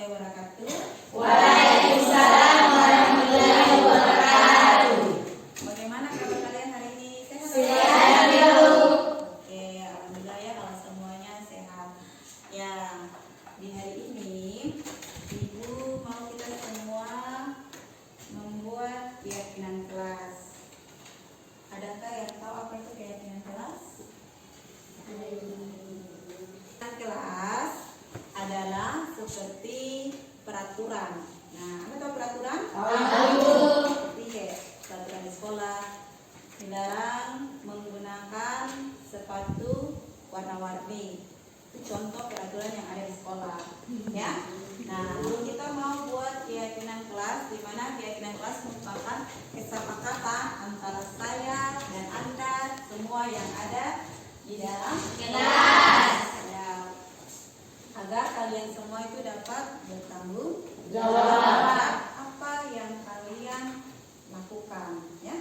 warahmatullahi wabarakatuh. Waalaikumsalam warahmatullahi wabarakatuh. Bagaimana kabar kalian hari ini? Sehat? Sehat ya, Bu. Oke, alhamdulillah ya kalau semuanya sehat. Ya, di hari ini Ibu mau kita semua membuat keyakinan kelas. Adakah yang tahu apa itu keyakinan kelas? Keyakinan kelas adalah seperti peraturan. Nah, Anda tahu peraturan? Seperti kayak peraturan di sekolah, dilarang menggunakan sepatu warna-warni. Itu contoh peraturan yang ada di sekolah, ya. Nah, kita mau buat keyakinan kelas, di mana keyakinan kelas merupakan kesepakatan antara saya dan Anda semua yang ada di dalam kelas. Ya, agar kalian semua itu dapat bertanggung jawab apa yang kalian lakukan, ya.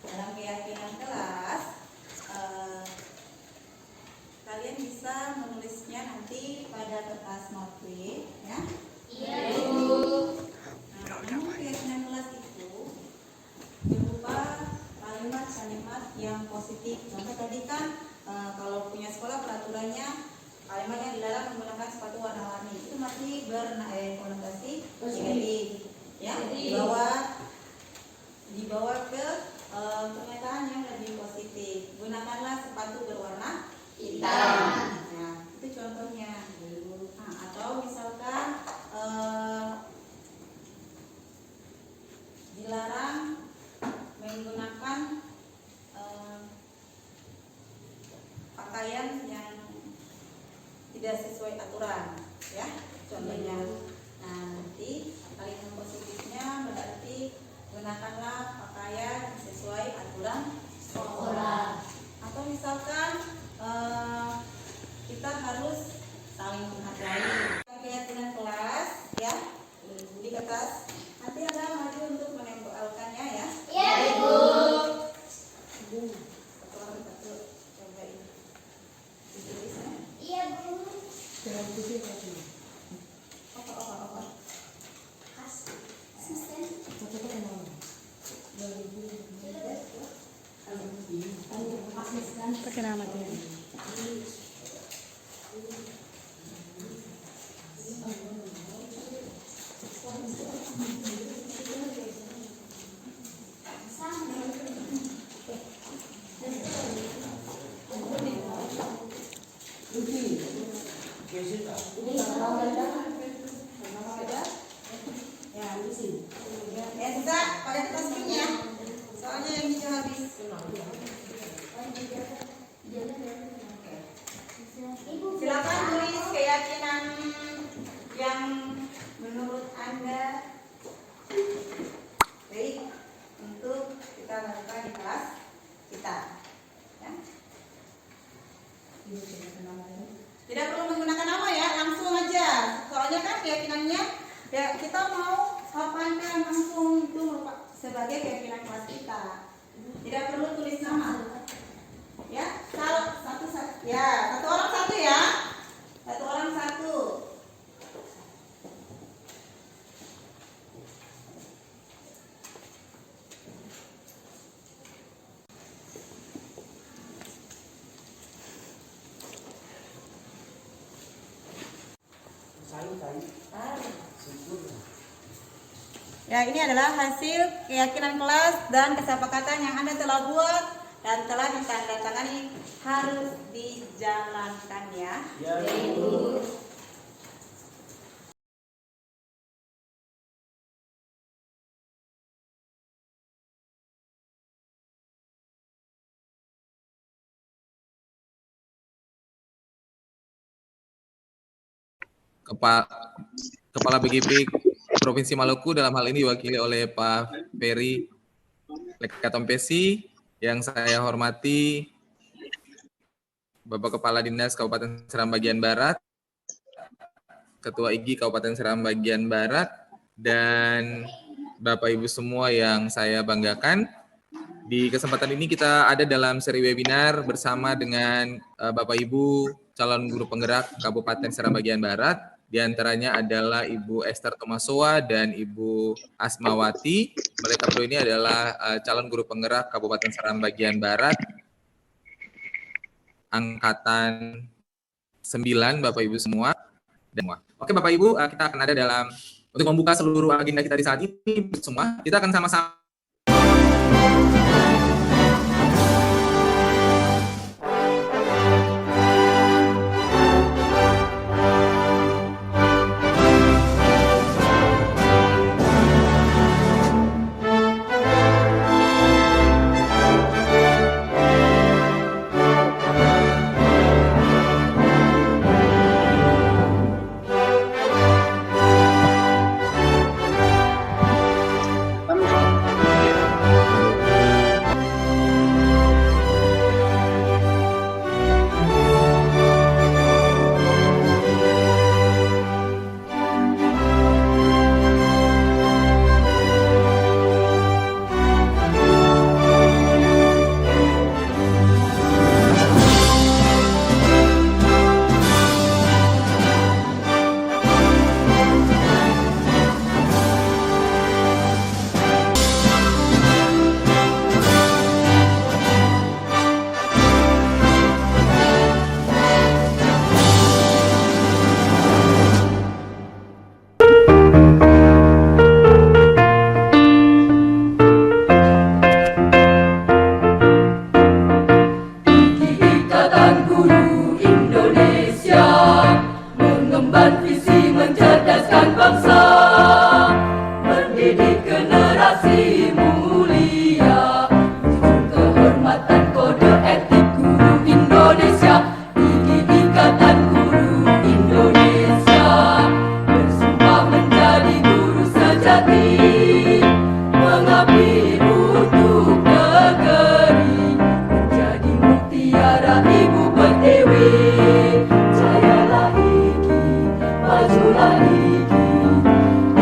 Dalam keyakinan kelas, kalian bisa menulisnya nanti pada kertas note, ya. Iya, Bu. Nah, namun keyakinan kelas itu berupa kalimat-kalimat yang positif. Contoh tadi kan kalau punya sekolah peraturannya kalimat yang dilarang menggunakan sepatu warna-warni itu masih berkonotasi negatif, ya. Dibawa ke pernyataan yang lebih positif. Gunakanlah sepatu berwarna hitam. Nah, itu contohnya. Nah, atau misalkan dilarang menggunakan pakaian yang tidak sesuai aturan, ya, contohnya. Nah, nanti kalimat positifnya berarti gunakanlah pakaian sesuai aturan sekolah. Atau misalkan kita harus saling menghargai. Keyakinan kelas, ya, di kertas. Nanti Anda maju untuk menempelkannya, ya. Iya, Bu. Satu cobain. Ditulisnya. Iya, Bu. Apa? Asisten. Pakai nama dia. Ya, di sini. Ya, bisa pakai kertas pink ya. Soalnya yang hijau habis. Silakan tulis keyakinan yang menurut Anda baik untuk kita lakukan di kelas kita, ya. Tidak perlu menggunakan nama, ya, langsung aja. Soalnya kan keyakinannya, ya, kita mau papankan langsung itu sebagai keyakinan kelas kita. Tidak perlu tulis nama, ya. Satu orang satu, ya. Satu orang satu. Ya, ini adalah hasil keyakinan kelas dan kesepakatan yang Anda telah buat dan telah ditandatangani, harus dijalankan, ya. Iya, Bu. Kepala BGP Provinsi Maluku dalam hal ini diwakili oleh Pak Ferry Lekatompesi, yang saya hormati Bapak Kepala Dinas Kabupaten Seram bagian Barat, Ketua IGI Kabupaten Seram bagian Barat, dan Bapak Ibu semua yang saya banggakan. Di kesempatan ini kita ada dalam seri webinar bersama dengan Bapak Ibu calon guru penggerak Kabupaten Seram bagian Barat. Di antaranya adalah Ibu Esther Tomasowa dan Ibu Asmawati. Mereka berdua ini adalah calon guru penggerak Kabupaten Seram bagian Barat, angkatan 9, Bapak Ibu semua. Oke Bapak Ibu, kita akan ada dalam untuk membuka seluruh agenda kita di saat ini semua. Kita akan sama-sama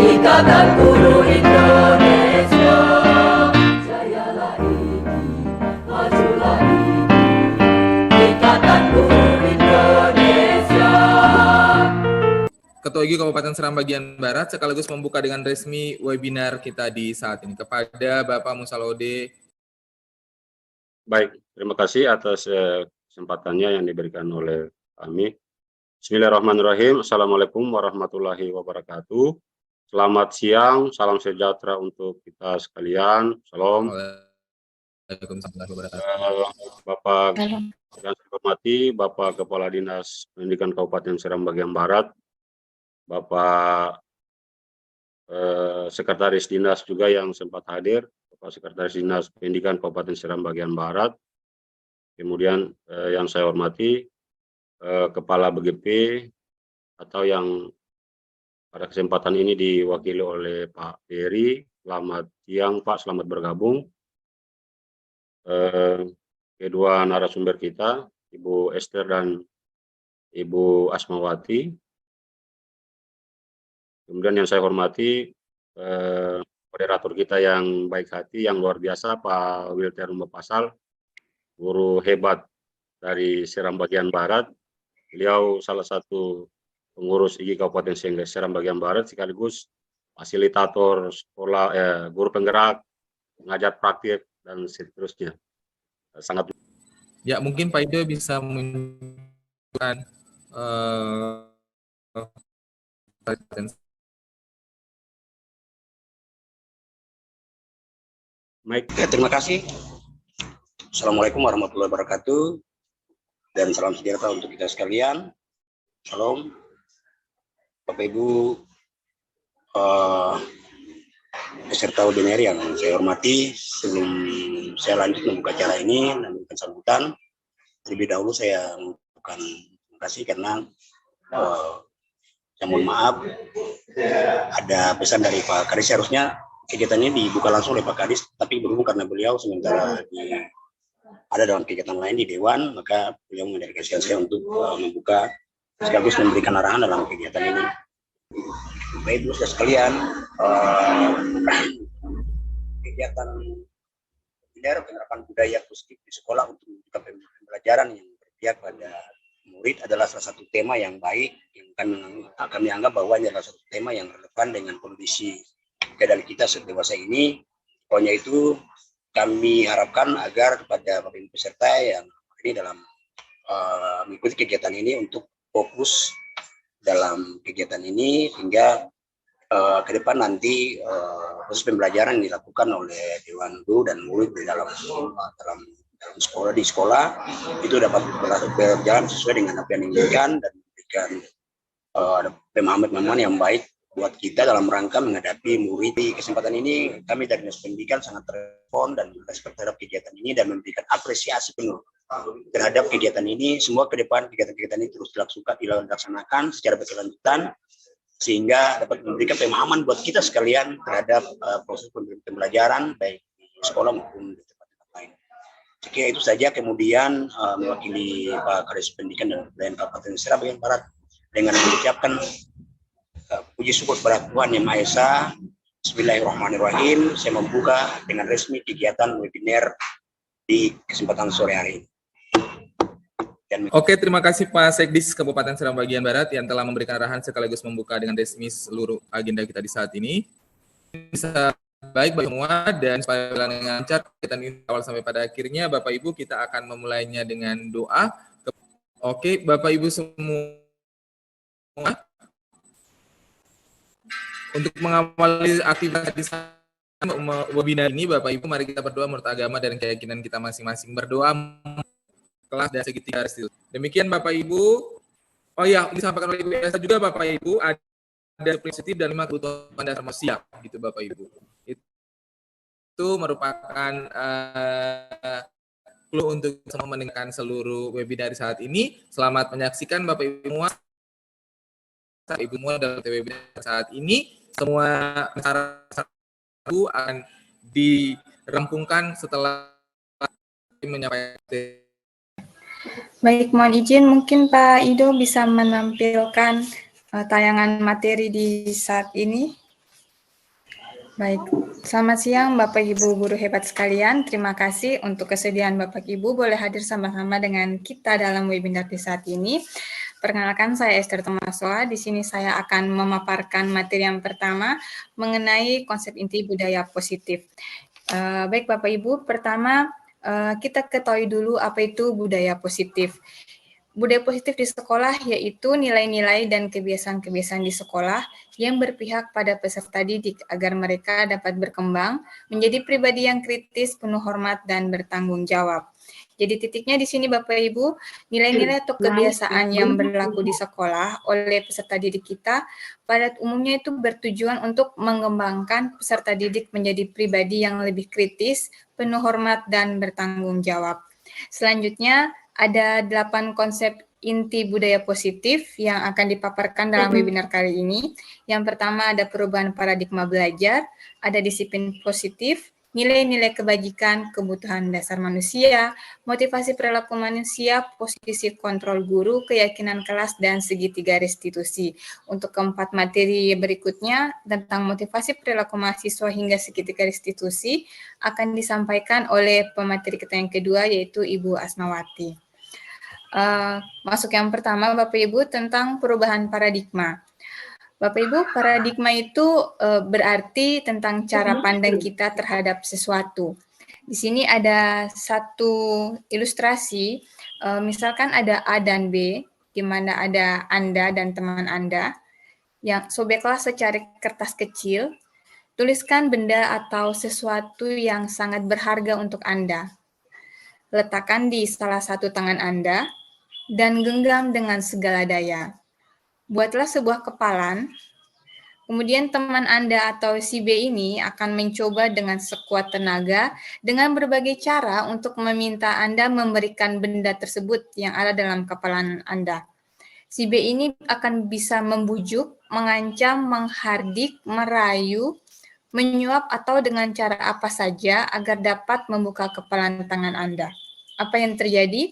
Ikatan Guru Indonesia, jayalah IGI, majulah IGI. Ikatan Guru Indonesia. Ketua IGI Kabupaten Seram bagian Barat sekaligus membuka dengan resmi webinar kita di saat ini kepada Bapak Musalode. Baik, terima kasih atas kesempatannya yang diberikan oleh kami. Bismillahirrahmanirrahim. Assalamualaikum warahmatullahi wabarakatuh. Selamat siang, salam sejahtera untuk kita sekalian. Salam. Bapak yang saya hormati, Bapak Kepala Dinas Pendidikan Kabupaten Seram bagian Barat, Bapak Sekretaris Dinas juga yang sempat hadir, Bapak Sekretaris Dinas Pendidikan Kabupaten Seram bagian Barat, kemudian yang saya hormati Kepala BGP atau yang pada kesempatan ini diwakili oleh Pak Ferry. Selamat siang Pak, selamat bergabung. Kedua narasumber kita, Ibu Esther dan Ibu Asmawati. Kemudian yang saya hormati moderator kita yang baik hati, yang luar biasa, Pak Wilter Pasal, guru hebat dari Seram bagian Barat. Beliau salah satu pengurus IGI Kabupaten Seram bagian Barat sekaligus fasilitator sekolah, guru penggerak, pengajar praktik dan seterusnya. Sangat. Ya, mungkin Pak Ido bisa menunjukkan Baik, terima kasih. Assalamualaikum warahmatullahi wabarakatuh dan salam sejahtera untuk kita sekalian. Salam. Bapak Ibu peserta webinar yang saya hormati, sebelum saya lanjut membuka acara ini dan memberikan sambutan, terlebih dahulu saya mengucapkan terima kasih karena saya mohon maaf ada pesan dari Pak Kadis, harusnya kegiatan ini dibuka langsung oleh Pak Kadis, tapi berhubung karena beliau sementara ada dalam kegiatan lain di Dewan, maka beliau mendelegasikan saya untuk membuka sekaligus memberikan arahan dalam kegiatan ini. Baik Ibu sekalian, kegiatan penerapan budaya positif di sekolah untuk membuka pembelajaran yang berpihak pada murid adalah salah satu tema yang baik yang kami anggap bahwa ini adalah satu tema yang relevan dengan kondisi keadaan kita saat dewasa ini. Pokoknya itu kami harapkan agar kepada Bapak Ibu peserta yang ini dalam mengikuti kegiatan ini untuk fokus dalam kegiatan ini hingga ke depan nanti proses pembelajaran dilakukan oleh Dewan Guru dan murid di dalam sekolah di sekolah itu dapat berjalan sesuai dengan apa yang diinginkan dan memberikan pemahaman yang baik buat kita dalam rangka menghadapi murid. Di kesempatan ini kami dari Dinas Pendidikan sangat respon dan respect terhadap kegiatan ini dan memberikan apresiasi penuh terhadap kegiatan ini. Semua ke depan kegiatan-kegiatan ini terus dilaksanakan secara berkelanjutan sehingga dapat memberikan pemahaman buat kita sekalian terhadap proses pembelajaran baik di sekolah maupun di tempat-tempat lain. Sekiranya itu saja, kemudian mewakili Pak Kadis Pendidikan dan Kebudayaan Kabupaten Serang Bagian Barat dengan mengucapkan puji syukur kepada Tuhan Yang Maha Esa. Bismillahirrahmanirrahim. Saya membuka dengan resmi kegiatan webinar di kesempatan sore hari ini. Oke, terima kasih Pak Sekdis Kabupaten Serang Bagian Barat yang telah memberikan arahan sekaligus membuka dengan resmi seluruh agenda kita di saat ini. Bisa baik bagi semua dan supaya berjalan dengan lancar kegiatan ini awal sampai pada akhirnya. Bapak Ibu, kita akan memulainya dengan doa. Oke, Bapak Ibu semua, untuk mengawali aktivitas di webinar ini, Bapak Ibu, mari kita berdoa menurut agama dan keyakinan kita masing-masing. Berdoa kelas dan segitiga restitusi. Demikian Bapak Ibu. Oh ya, disampaikan oleh Ibu Esa juga Bapak Ibu, ada prinsip dan 5 kebutuhan dasar manusia, gitu Bapak Ibu. Itu merupakan clue untuk semua mendengarkan seluruh webinar saat ini. Selamat menyaksikan Bapak Ibu semua. Ibu semua dalam webinar saat ini. Semua syarat akan dirampungkan setelah menyampaikan. Baik, mohon izin mungkin Pak Ido bisa menampilkan tayangan materi di saat ini. Baik, selamat siang Bapak Ibu guru hebat sekalian. Terima kasih untuk kesediaan Bapak Ibu boleh hadir sama-sama dengan kita dalam webinar di saat ini. Perkenalkan, saya Esther Tomasoa. Di sini saya akan memaparkan materi yang pertama mengenai konsep inti budaya positif. Baik Bapak Ibu, pertama kita ketahui dulu apa itu budaya positif. Budaya positif di sekolah yaitu nilai-nilai dan kebiasaan-kebiasaan di sekolah yang berpihak pada peserta didik agar mereka dapat berkembang menjadi pribadi yang kritis, penuh hormat, dan bertanggung jawab. Jadi titiknya di sini Bapak Ibu, nilai-nilai atau kebiasaan yang berlaku di sekolah oleh peserta didik kita pada umumnya itu bertujuan untuk mengembangkan peserta didik menjadi pribadi yang lebih kritis, penuh hormat, dan bertanggung jawab. Selanjutnya, ada 8 konsep inti budaya positif yang akan dipaparkan dalam webinar kali ini. Yang pertama ada perubahan paradigma belajar, ada disiplin positif, nilai-nilai kebajikan, kebutuhan dasar manusia, motivasi perilaku manusia, posisi kontrol guru, keyakinan kelas, dan segitiga restitusi. Untuk keempat materi berikutnya tentang motivasi perilaku mahasiswa hingga segitiga restitusi akan disampaikan oleh pemateri kita yang kedua yaitu Ibu Asmawati. Masuk yang pertama Bapak Ibu tentang perubahan paradigma. Bapak Ibu, paradigma itu berarti tentang cara pandang kita terhadap sesuatu. Di sini ada satu ilustrasi, misalkan ada A dan B, di mana ada Anda dan teman Anda. Yang sobeklah secari kertas kecil, tuliskan benda atau sesuatu yang sangat berharga untuk Anda. Letakkan di salah satu tangan Anda, dan genggam dengan segala daya. Buatlah sebuah kepalan, kemudian teman Anda atau si B ini akan mencoba dengan sekuat tenaga dengan berbagai cara untuk meminta Anda memberikan benda tersebut yang ada dalam kepalan Anda. Si B ini akan bisa membujuk, mengancam, menghardik, merayu, menyuap atau dengan cara apa saja agar dapat membuka kepalan tangan Anda. Apa yang terjadi?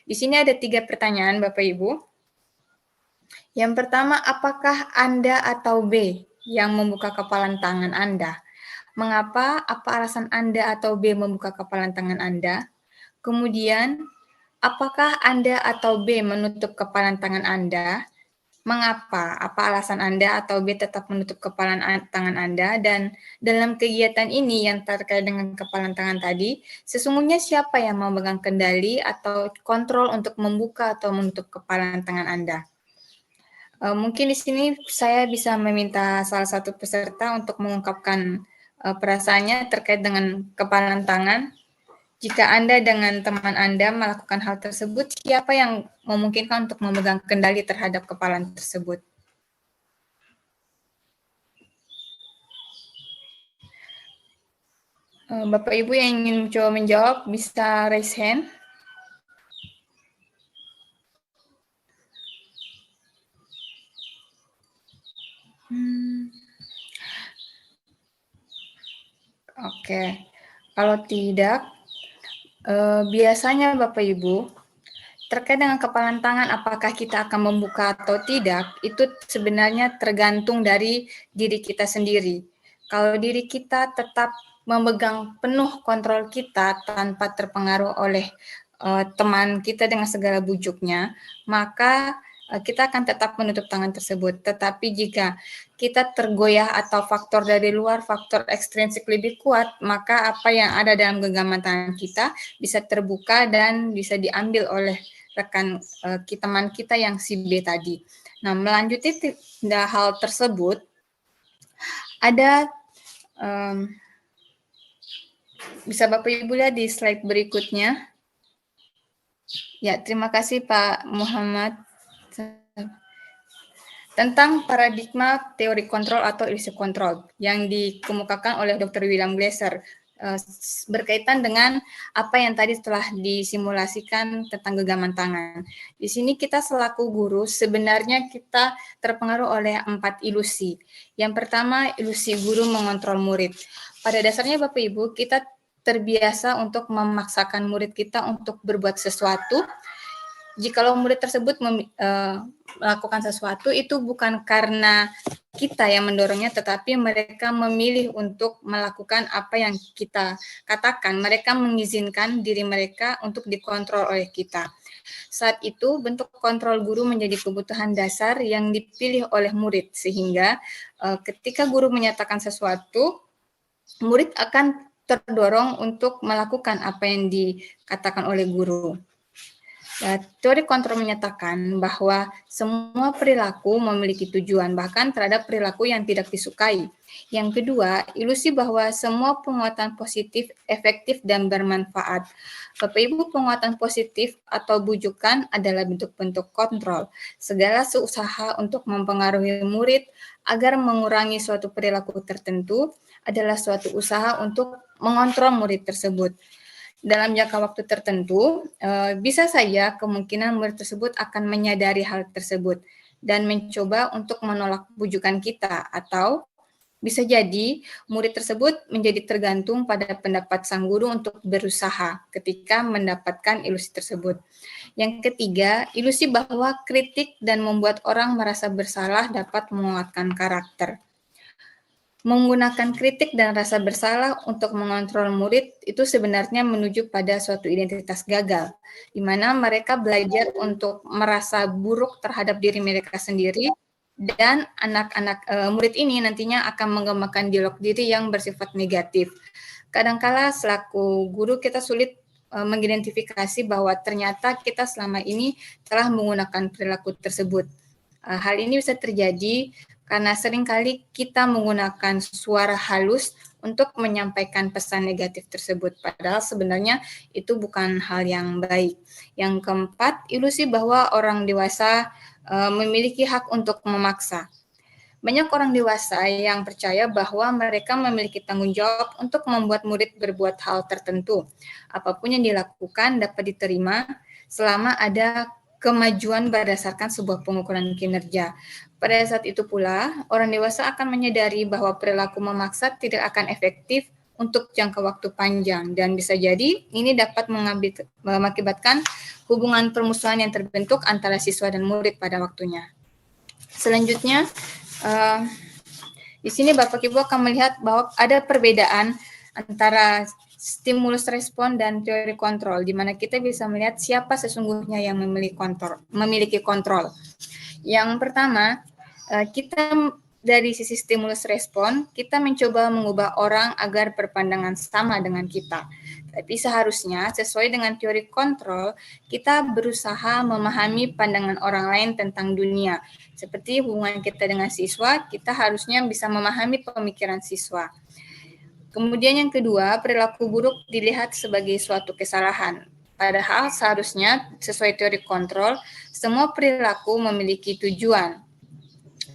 Di sini ada 3 pertanyaan Bapak Ibu. Yang pertama, apakah Anda atau B yang membuka kepalan tangan Anda? Mengapa? Apa alasan Anda atau B membuka kepalan tangan Anda? Kemudian, Apakah Anda atau B menutup kepalan tangan Anda? Mengapa? Apa alasan Anda atau B tetap menutup kepalan tangan Anda? Dan dalam kegiatan ini yang terkait dengan kepalan tangan tadi, sesungguhnya siapa yang memegang kendali atau kontrol untuk membuka atau menutup kepalan tangan Anda? Mungkin di sini saya bisa meminta salah satu peserta untuk mengungkapkan perasaannya terkait dengan kepalan tangan. Jika Anda dengan teman Anda melakukan hal tersebut, siapa yang memungkinkan untuk memegang kendali terhadap kepalan tersebut? Bapak Ibu yang ingin mencoba menjawab bisa raise hand. Oke, kalau tidak, biasanya Bapak Ibu, terkait dengan kepalan tangan apakah kita akan membuka atau tidak, itu sebenarnya tergantung dari diri kita sendiri. Kalau diri kita tetap memegang penuh kontrol kita tanpa terpengaruh oleh teman kita dengan segala bujuknya, maka kita akan tetap menutup tangan tersebut. Tetapi jika kita tergoyah atau faktor dari luar, faktor ekstrinsik lebih kuat, maka apa yang ada dalam genggaman tangan kita bisa terbuka dan bisa diambil oleh rekan teman kita yang si B tadi. Nah, melanjuti hal tersebut, ada bisa Bapak Ibu lihat di slide berikutnya. Ya, terima kasih Pak Muhammad. Tentang paradigma teori kontrol atau ilusi kontrol yang dikemukakan oleh Dr. William Glasser berkaitan dengan apa yang tadi telah disimulasikan tentang genggaman tangan. Di sini kita selaku guru sebenarnya kita terpengaruh oleh 4 ilusi. Yang pertama, ilusi guru mengontrol murid. Pada dasarnya Bapak Ibu, kita terbiasa untuk memaksakan murid kita untuk berbuat sesuatu. Jikalau murid tersebut melakukan sesuatu, itu bukan karena kita yang mendorongnya, tetapi mereka memilih untuk melakukan apa yang kita katakan. Mereka mengizinkan diri mereka untuk dikontrol oleh kita. Saat itu, bentuk kontrol guru menjadi kebutuhan dasar yang dipilih oleh murid, sehingga ketika guru menyatakan sesuatu, murid akan terdorong untuk melakukan apa yang dikatakan oleh guru. Teori kontrol menyatakan bahwa semua perilaku memiliki tujuan, bahkan terhadap perilaku yang tidak disukai. Yang kedua, ilusi bahwa semua penguatan positif, efektif, dan bermanfaat. Bapak Ibu, penguatan positif atau bujukan adalah bentuk-bentuk kontrol. Segala usaha untuk mempengaruhi murid agar mengurangi suatu perilaku tertentu adalah suatu usaha untuk mengontrol murid tersebut. Dalam jangka waktu tertentu, bisa saja kemungkinan murid tersebut akan menyadari hal tersebut dan mencoba untuk menolak bujukan kita, atau bisa jadi murid tersebut menjadi tergantung pada pendapat sang guru untuk berusaha ketika mendapatkan ilusi tersebut. Yang ketiga, ilusi bahwa kritik dan membuat orang merasa bersalah dapat menguatkan karakter. Menggunakan kritik dan rasa bersalah untuk mengontrol murid itu sebenarnya menuju pada suatu identitas gagal, di mana mereka belajar untuk merasa buruk terhadap diri mereka sendiri, dan anak-anak murid ini nantinya akan mengembangkan dialog diri yang bersifat negatif. Kadangkala selaku guru kita sulit mengidentifikasi bahwa ternyata kita selama ini telah menggunakan perilaku tersebut. Hal ini bisa terjadi karena seringkali kita menggunakan suara halus untuk menyampaikan pesan negatif tersebut, padahal sebenarnya itu bukan hal yang baik. Yang keempat, ilusi bahwa orang dewasa memiliki hak untuk memaksa. Banyak orang dewasa yang percaya bahwa mereka memiliki tanggung jawab untuk membuat murid berbuat hal tertentu. Apapun yang dilakukan dapat diterima selama ada kemajuan berdasarkan sebuah pengukuran kinerja. Pada saat itu pula, orang dewasa akan menyadari bahwa perilaku memaksa tidak akan efektif untuk jangka waktu panjang, dan bisa jadi ini dapat mengakibatkan hubungan permusuhan yang terbentuk antara siswa dan murid pada waktunya. Selanjutnya, di sini Bapak Ibu akan melihat bahwa ada perbedaan antara stimulus respon dan teori kontrol, di mana kita bisa melihat siapa sesungguhnya yang memiliki kontrol. Yang pertama, kita dari sisi stimulus respon, kita mencoba mengubah orang agar berpandangan sama dengan kita. Tapi seharusnya sesuai dengan teori kontrol, kita berusaha memahami pandangan orang lain tentang dunia. Seperti hubungan kita dengan siswa, kita harusnya bisa memahami pemikiran siswa. Kemudian yang kedua, perilaku buruk dilihat sebagai suatu kesalahan. Padahal seharusnya sesuai teori kontrol, semua perilaku memiliki tujuan.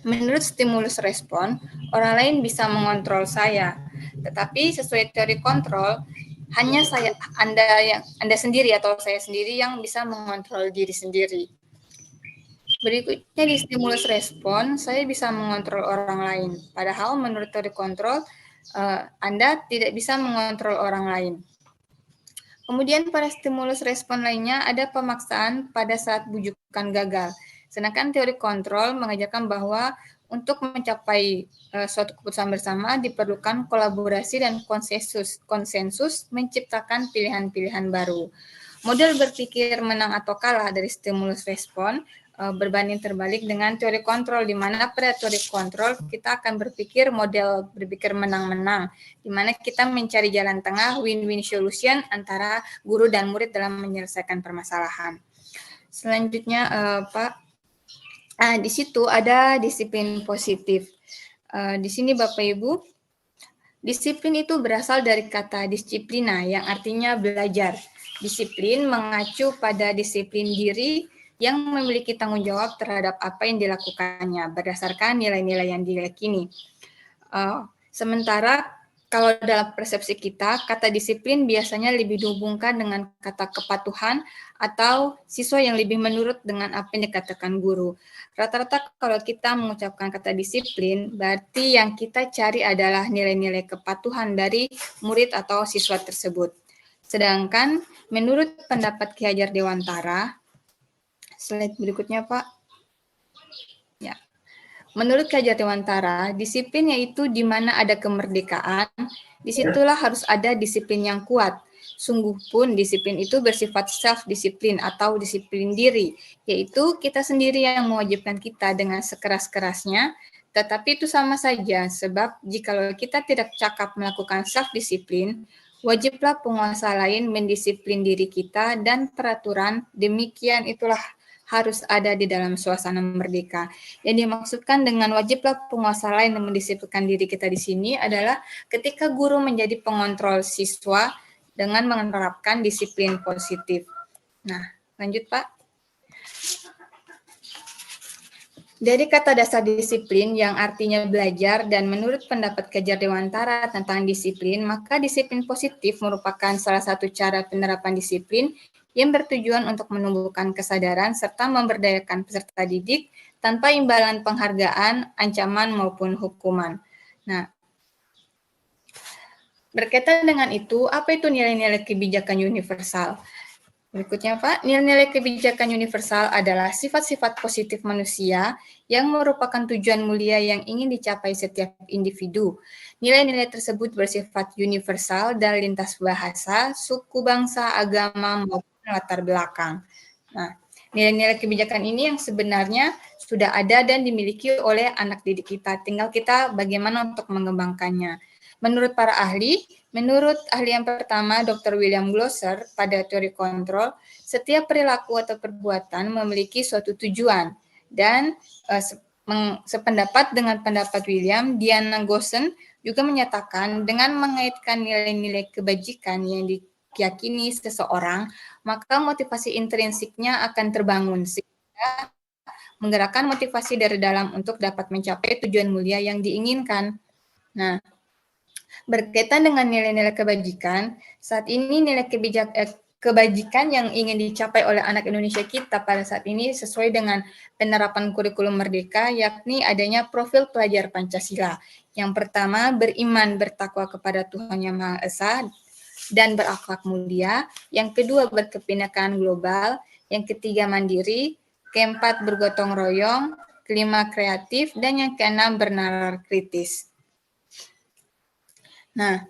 Menurut stimulus respon, orang lain bisa mengontrol saya. Tetapi sesuai teori kontrol, hanya Anda sendiri atau saya sendiri yang bisa mengontrol diri sendiri. Berikutnya di stimulus respon, saya bisa mengontrol orang lain. Padahal menurut teori kontrol, Anda tidak bisa mengontrol orang lain. Kemudian pada stimulus respon lainnya ada pemaksaan pada saat bujukan gagal. Sedangkan teori kontrol mengajarkan bahwa untuk mencapai suatu keputusan bersama diperlukan kolaborasi dan konsensus menciptakan pilihan-pilihan baru. Model berpikir menang atau kalah dari stimulus respon berbanding terbalik dengan teori kontrol, di mana pada teori kontrol kita akan model berpikir menang-menang, di mana kita mencari jalan tengah win-win solution antara guru dan murid dalam menyelesaikan permasalahan. Selanjutnya, Pak, di situ ada disiplin positif. Di sini Bapak Ibu, disiplin itu berasal dari kata disiplina yang artinya belajar. Disiplin mengacu pada disiplin diri yang memiliki tanggung jawab terhadap apa yang dilakukannya berdasarkan nilai-nilai yang diyakini. Sementara kalau dalam persepsi kita, kata disiplin biasanya lebih dihubungkan dengan kata kepatuhan atau siswa yang lebih menurut dengan apa yang dikatakan guru. Rata-rata kalau kita mengucapkan kata disiplin, berarti yang kita cari adalah nilai-nilai kepatuhan dari murid atau siswa tersebut. Sedangkan menurut pendapat Ki Hajar Dewantara, slide berikutnya, Pak. Ya. Menurut Ki Hajar Dewantara, disiplin yaitu di mana ada kemerdekaan, disitulah harus ada disiplin yang kuat. Sungguh pun disiplin itu bersifat self-disiplin atau disiplin diri, yaitu kita sendiri yang mewajibkan kita dengan sekeras-kerasnya, tetapi itu sama saja, sebab jikalau kita tidak cakap melakukan self-disiplin, wajiblah penguasa lain mendisiplin diri kita dan peraturan demikian itulah harus ada di dalam suasana merdeka. Yang dimaksudkan dengan wajiblah penguasa lain mendisiplinkan diri kita di sini adalah ketika guru menjadi pengontrol siswa dengan menerapkan disiplin positif. Nah, lanjut Pak. Dari kata dasar disiplin yang artinya belajar dan menurut pendapat Ki Hajar Dewantara tentang disiplin, maka disiplin positif merupakan salah satu cara penerapan disiplin yang bertujuan untuk menumbuhkan kesadaran serta memberdayakan peserta didik tanpa imbalan penghargaan, ancaman maupun hukuman. Nah, berkaitan dengan itu, apa itu nilai-nilai kebijakan universal? Berikutnya, Pak, nilai-nilai kebijakan universal adalah sifat-sifat positif manusia yang merupakan tujuan mulia yang ingin dicapai setiap individu. Nilai-nilai tersebut bersifat universal dan lintas bahasa, suku, bangsa, agama, maupun latar belakang. Nah, nilai-nilai kebijakan ini yang sebenarnya sudah ada dan dimiliki oleh anak didik kita. Tinggal kita bagaimana untuk mengembangkannya. Menurut para ahli, menurut ahli yang pertama, Dr. William Glasser, pada teori kontrol, setiap perilaku atau perbuatan memiliki suatu tujuan. Dan sependapat dengan pendapat William, Diana Gossen juga menyatakan dengan mengaitkan nilai-nilai kebajikan yang diyakini seseorang, maka motivasi intrinsiknya akan terbangun, sehingga menggerakkan motivasi dari dalam untuk dapat mencapai tujuan mulia yang diinginkan. Nah, berkaitan dengan nilai-nilai kebajikan, saat ini nilai kebajikan yang ingin dicapai oleh anak Indonesia kita pada saat ini sesuai dengan penerapan kurikulum merdeka, yakni adanya profil pelajar Pancasila. Yang pertama, beriman bertakwa kepada Tuhan Yang Maha Esa dan berakhlak mulia. Yang kedua, berkebinekaan global. Yang ketiga, mandiri. Keempat, bergotong royong. Kelima, kreatif. Dan yang keenam, bernalar kritis. Nah,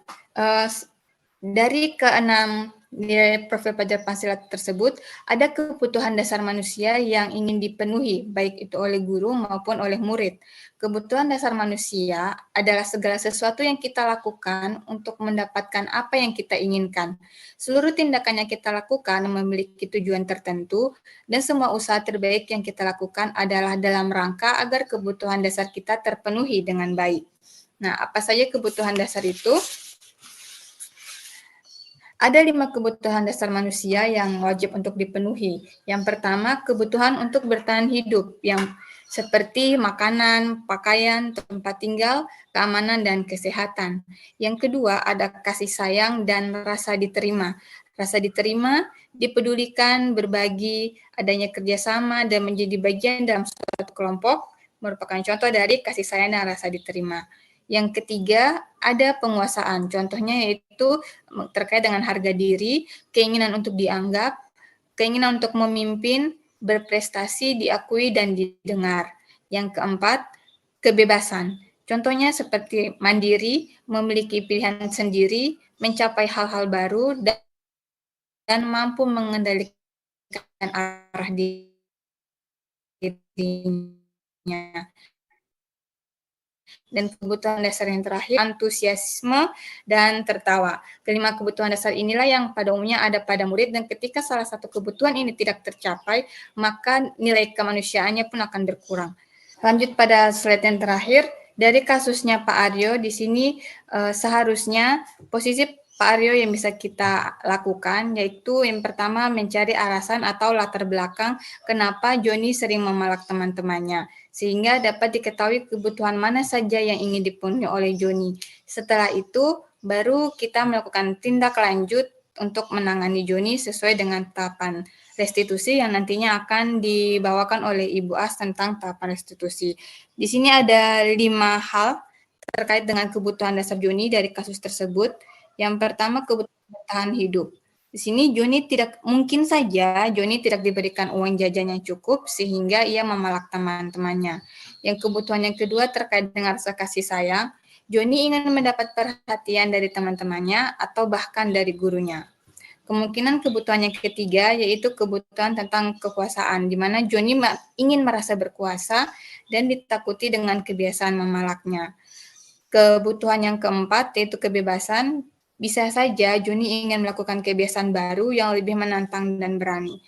Dari keenam nilai profil pelajar Pancasila tersebut, ada kebutuhan dasar manusia yang ingin dipenuhi, baik itu oleh guru maupun oleh murid. Kebutuhan dasar manusia adalah segala sesuatu yang kita lakukan untuk mendapatkan apa yang kita inginkan. Seluruh tindakan yang kita lakukan memiliki tujuan tertentu, dan semua usaha terbaik yang kita lakukan adalah dalam rangka agar kebutuhan dasar kita terpenuhi dengan baik. Nah, apa saja kebutuhan dasar itu? Ada 5 kebutuhan dasar manusia yang wajib untuk dipenuhi. Yang pertama, kebutuhan untuk bertahan hidup, yang seperti makanan, pakaian, tempat tinggal, keamanan, dan kesehatan. Yang kedua, ada kasih sayang dan rasa diterima. Rasa diterima, dipedulikan, berbagi, adanya kerjasama, dan menjadi bagian dalam suatu kelompok merupakan contoh dari kasih sayang dan rasa diterima. Yang ketiga, ada penguasaan. Contohnya yaitu terkait dengan harga diri, keinginan untuk dianggap, keinginan untuk memimpin, berprestasi, diakui, dan didengar. Yang keempat, kebebasan. Contohnya seperti mandiri, memiliki pilihan sendiri, mencapai hal-hal baru, dan mampu mengendalikan arah dirinya. Dan kebutuhan dasar yang terakhir, antusiasme dan tertawa. Kelima kebutuhan dasar inilah yang pada umumnya ada pada murid, dan ketika salah satu kebutuhan ini tidak tercapai, maka nilai kemanusiaannya pun akan berkurang. Lanjut pada slide yang terakhir, dari kasusnya Pak Aryo, di sini seharusnya posisi Pak Aryo yang bisa kita lakukan, yaitu yang pertama mencari alasan atau latar belakang kenapa Joni sering memalak teman-temannya, sehingga dapat diketahui kebutuhan mana saja yang ingin dipenuhi oleh Joni. Setelah itu, baru kita melakukan tindak lanjut untuk menangani Joni sesuai dengan tahapan restitusi yang nantinya akan dibawakan oleh Ibu As tentang tahapan restitusi. Di sini ada 5 hal terkait dengan kebutuhan dasar Joni dari kasus tersebut. Yang pertama, kebutuhan bertahan hidup. Di sini mungkin saja Joni tidak diberikan uang jajan yang cukup sehingga ia memalak teman-temannya. Yang kebutuhan yang kedua terkait dengan rasa kasih sayang. Joni ingin mendapat perhatian dari teman-temannya atau bahkan dari gurunya. Kemungkinan kebutuhan yang ketiga yaitu kebutuhan tentang kekuasaan, di mana Joni ingin merasa berkuasa dan ditakuti dengan kebiasaan memalaknya. Kebutuhan yang keempat yaitu kebebasan. Bisa saja Joni ingin melakukan kebiasaan baru yang lebih menantang dan berani.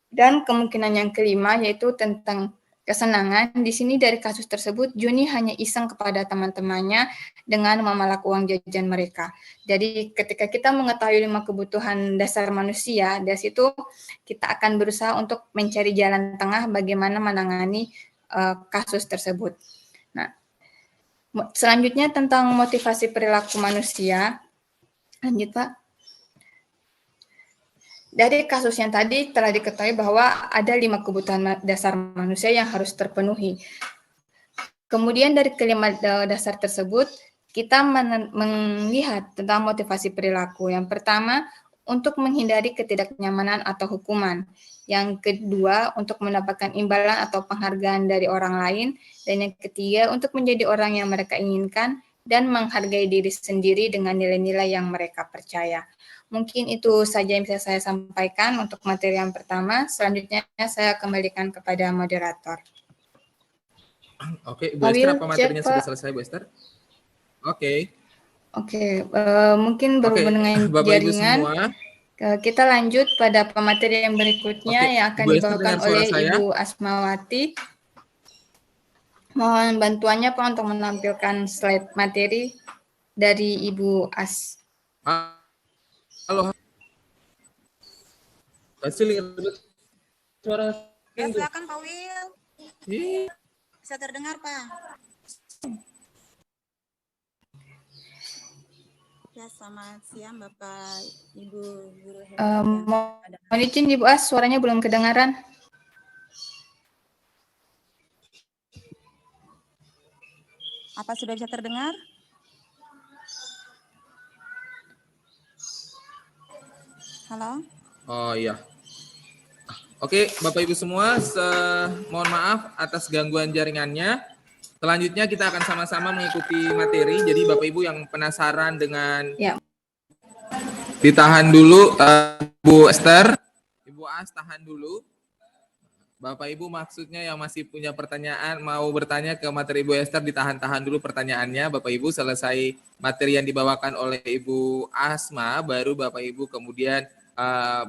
Dan kemungkinan yang kelima yaitu tentang kesenangan. Di sini dari kasus tersebut, Joni hanya iseng kepada teman-temannya dengan memalak uang jajan mereka. Jadi ketika kita mengetahui 5 kebutuhan dasar manusia, dari situ kita akan berusaha untuk mencari jalan tengah bagaimana menangani kasus tersebut. Nah, selanjutnya tentang motivasi perilaku manusia. Lanjut, Pak. Dari kasus yang tadi telah diketahui bahwa ada 5 kebutuhan dasar manusia yang harus terpenuhi. Kemudian dari kelima dasar tersebut, kita melihat tentang motivasi perilaku. Yang pertama, untuk menghindari ketidaknyamanan atau hukuman. Yang kedua, untuk mendapatkan imbalan atau penghargaan dari orang lain. Dan yang ketiga, untuk menjadi orang yang mereka inginkan dan menghargai diri sendiri dengan nilai-nilai yang mereka percaya. Mungkin itu saja yang bisa saya sampaikan untuk materi yang pertama. Selanjutnya saya kembalikan kepada moderator. Oke, Bu Esther, apa materinya sudah selesai, Bu Esther? Oke, mungkin berhubung dengan Bapak, jaringan. Ibu semua. Kita lanjut pada pemateri yang berikutnya yang akan dibawakan oleh Ibu Asmawati. Mohon bantuannya Pak untuk menampilkan slide materi dari Ibu As. Halo. Suara. Ya, silakan Pak Wil. Bisa terdengar Pak. Ya, selamat siang Bapak, Ibu Guru. Mohon izin Ibu As, suaranya belum kedengaran. Apa sudah bisa terdengar? Halo? Oh iya. Oke, Bapak Ibu semua, mohon maaf atas gangguan jaringannya. Selanjutnya kita akan sama-sama mengikuti materi. Jadi Bapak Ibu yang penasaran dengan Ditahan dulu, Bu Esther. Ibu As, tahan dulu. Bapak Ibu maksudnya yang masih punya pertanyaan, mau bertanya ke materi Ibu Esther, ditahan-tahan dulu pertanyaannya. Bapak Ibu selesai materi yang dibawakan oleh Ibu Asma, baru Bapak Ibu kemudian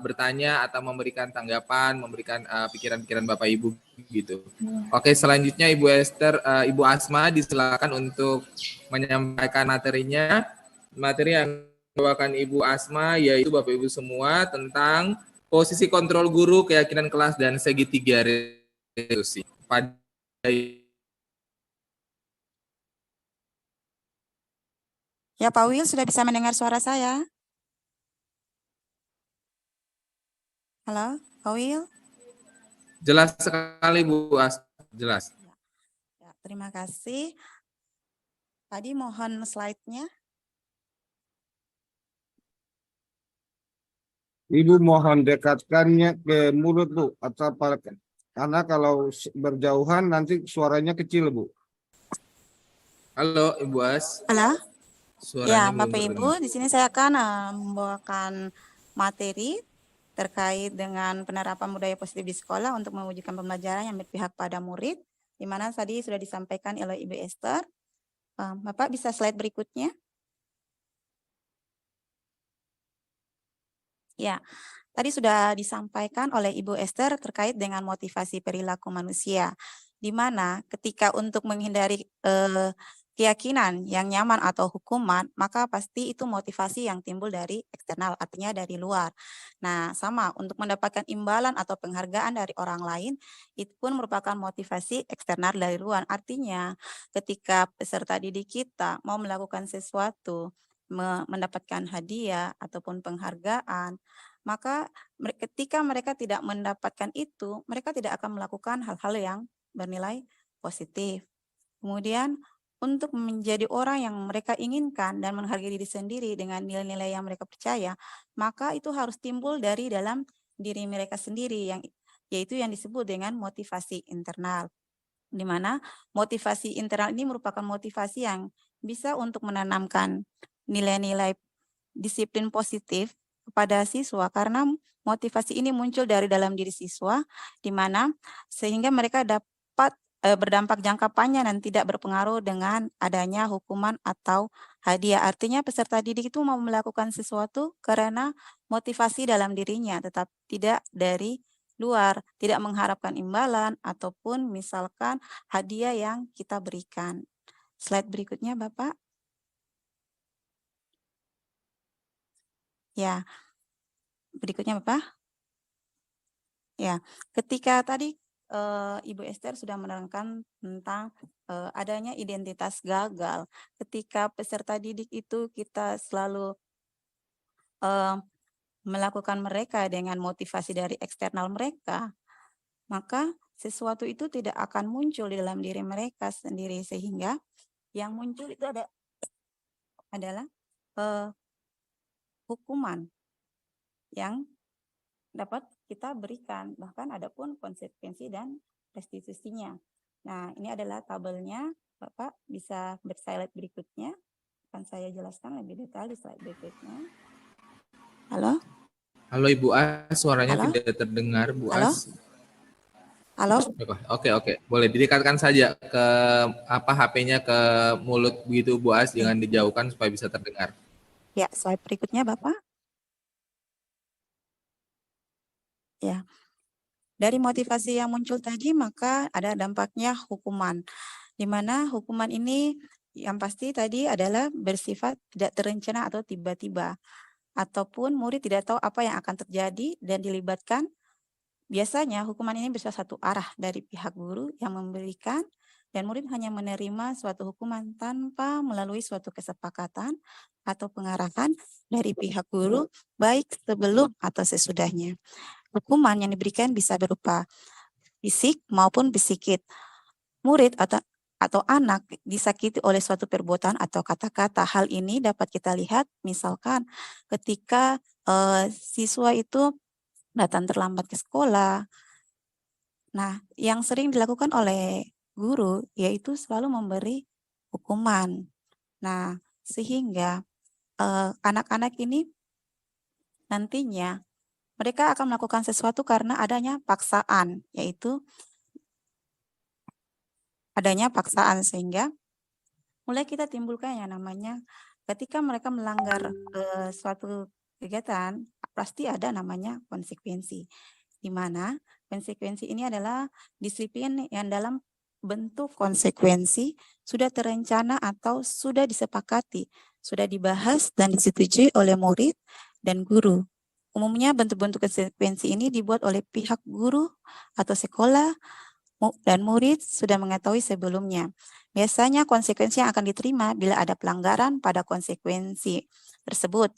bertanya atau memberikan tanggapan, memberikan pikiran-pikiran Bapak Ibu gitu. Oke, selanjutnya Ibu Esther, Ibu Asma disilakan untuk menyampaikan materinya. Materi yang dibawakan Ibu Asma yaitu Bapak Ibu semua tentang posisi kontrol guru, keyakinan kelas, dan segitiga restitusi. Ya, Pak Will sudah bisa mendengar suara saya? Halo, Pak Will? Jelas sekali Bu As, jelas. Ya, terima kasih. Tadi mohon slide-nya. Ibu mohon dekatkannya ke mulut, Bu, atau karena kalau berjauhan nanti suaranya kecil, Bu. Halo Ibu As. Halo? Suaranya Ya, belum Bapak Ibu, terdengar. di sini saya akan membawakan materi terkait dengan penerapan budaya positif di sekolah untuk mewujudkan pembelajaran yang berpihak pada murid, di mana tadi sudah disampaikan oleh Ibu Esther. Bapak bisa slide berikutnya? Ya, tadi sudah disampaikan oleh Ibu Esther terkait dengan motivasi perilaku manusia, di mana ketika untuk menghindari keyakinan yang nyaman atau hukuman, maka pasti itu motivasi yang timbul dari eksternal, artinya dari luar. Nah, sama untuk mendapatkan imbalan atau penghargaan dari orang lain, itu pun merupakan motivasi eksternal dari luar. Artinya, ketika peserta didik kita mau melakukan sesuatu, mendapatkan hadiah ataupun penghargaan, maka ketika mereka tidak mendapatkan itu, mereka tidak akan melakukan hal-hal yang bernilai positif. Kemudian untuk menjadi orang yang mereka inginkan dan menghargai diri sendiri dengan nilai-nilai yang mereka percaya, maka itu harus timbul dari dalam diri mereka sendiri, yaitu yang disebut dengan motivasi internal. Di mana motivasi internal ini merupakan motivasi yang bisa untuk menanamkan nilai-nilai disiplin positif kepada siswa, karena motivasi ini muncul dari dalam diri siswa, di mana sehingga mereka dapat berdampak jangka panjang dan tidak berpengaruh dengan adanya hukuman atau hadiah. Artinya peserta didik itu mau melakukan sesuatu karena motivasi dalam dirinya, tetap tidak dari luar, tidak mengharapkan imbalan ataupun misalkan hadiah yang kita berikan. Slide berikutnya, Bapak. Ya, berikutnya Bapak. Ya, ketika tadi Ibu Esther sudah menerangkan tentang adanya identitas gagal. Ketika peserta didik itu kita selalu melakukan mereka dengan motivasi dari eksternal mereka, maka sesuatu itu tidak akan muncul di dalam diri mereka sendiri, sehingga yang muncul itu adalah hukuman yang dapat kita berikan, bahkan ada pun konsekuensi dan restitusinya. Nah, ini adalah tabelnya. Bapak bisa slide berikutnya. Akan saya jelaskan lebih detail di slide berikutnya. Halo? Halo Ibu As, suaranya Halo? tidak terdengar Bu Halo? As. Halo? Oke. Boleh didekatkan saja ke HP-nya ke mulut begitu Bu As, jangan dijauhkan supaya bisa terdengar. Ya, slide berikutnya Bapak. Ya. Dari motivasi yang muncul tadi, maka ada dampaknya hukuman. Di mana hukuman ini yang pasti tadi adalah bersifat tidak terencana atau tiba-tiba. Ataupun murid tidak tahu apa yang akan terjadi dan dilibatkan. Biasanya hukuman ini bersifat satu arah dari pihak guru yang memberikan, dan murid hanya menerima suatu hukuman tanpa melalui suatu kesepakatan atau pengarahan dari pihak guru, baik sebelum atau sesudahnya. Hukuman yang diberikan bisa berupa fisik maupun psikis. Murid atau anak disakiti oleh suatu perbuatan atau kata-kata. Hal ini dapat kita lihat misalkan ketika siswa itu datang terlambat ke sekolah. Nah, yang sering dilakukan oleh guru yaitu selalu memberi hukuman. Nah, sehingga anak-anak ini nantinya mereka akan melakukan sesuatu karena adanya paksaan, yaitu adanya paksaan, sehingga mulai kita timbulkan yang namanya ketika mereka melanggar suatu kegiatan, pasti ada namanya konsekuensi. Di mana konsekuensi ini adalah disiplin yang dalam bentuk konsekuensi sudah terencana atau sudah disepakati, sudah dibahas dan disetujui oleh murid dan guru. Umumnya bentuk-bentuk konsekuensi ini dibuat oleh pihak guru atau sekolah dan murid sudah mengetahui sebelumnya. Biasanya konsekuensi yang akan diterima bila ada pelanggaran pada konsekuensi tersebut.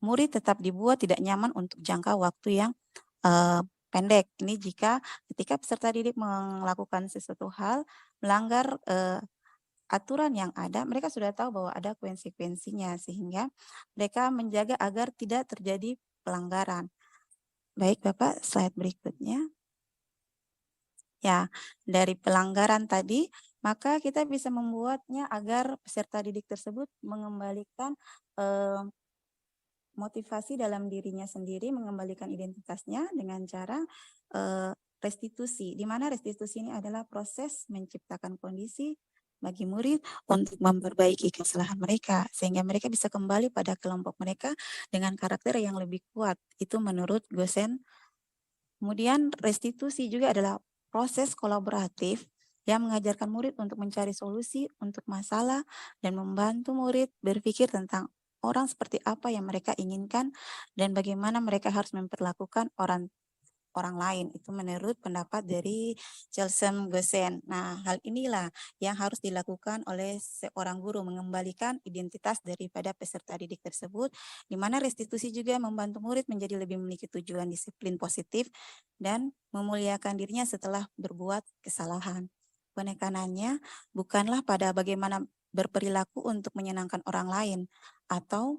Murid tetap dibuat tidak nyaman untuk jangka waktu yang pendek. Ini jika ketika peserta didik melakukan sesuatu hal, melanggar aturan yang ada, mereka sudah tahu bahwa ada konsekuensinya, sehingga mereka menjaga agar tidak terjadi pelanggaran. Baik Bapak, slide berikutnya. Ya, dari pelanggaran tadi, maka kita bisa membuatnya agar peserta didik tersebut mengembalikan motivasi dalam dirinya sendiri, mengembalikan identitasnya dengan cara restitusi, di mana restitusi ini adalah proses menciptakan kondisi bagi murid untuk memperbaiki kesalahan mereka, sehingga mereka bisa kembali pada kelompok mereka dengan karakter yang lebih kuat. Itu menurut Gosen. Kemudian restitusi juga adalah proses kolaboratif yang mengajarkan murid untuk mencari solusi untuk masalah dan membantu murid berpikir tentang orang seperti apa yang mereka inginkan dan bagaimana mereka harus memperlakukan orang lain. Itu menurut pendapat dari Chelsen Gosen. Nah, hal inilah yang harus dilakukan oleh seorang guru, mengembalikan identitas daripada peserta didik tersebut, di mana restitusi juga membantu murid menjadi lebih memiliki tujuan disiplin positif dan memuliakan dirinya setelah berbuat kesalahan. Penekanannya bukanlah pada bagaimana berperilaku untuk menyenangkan orang lain atau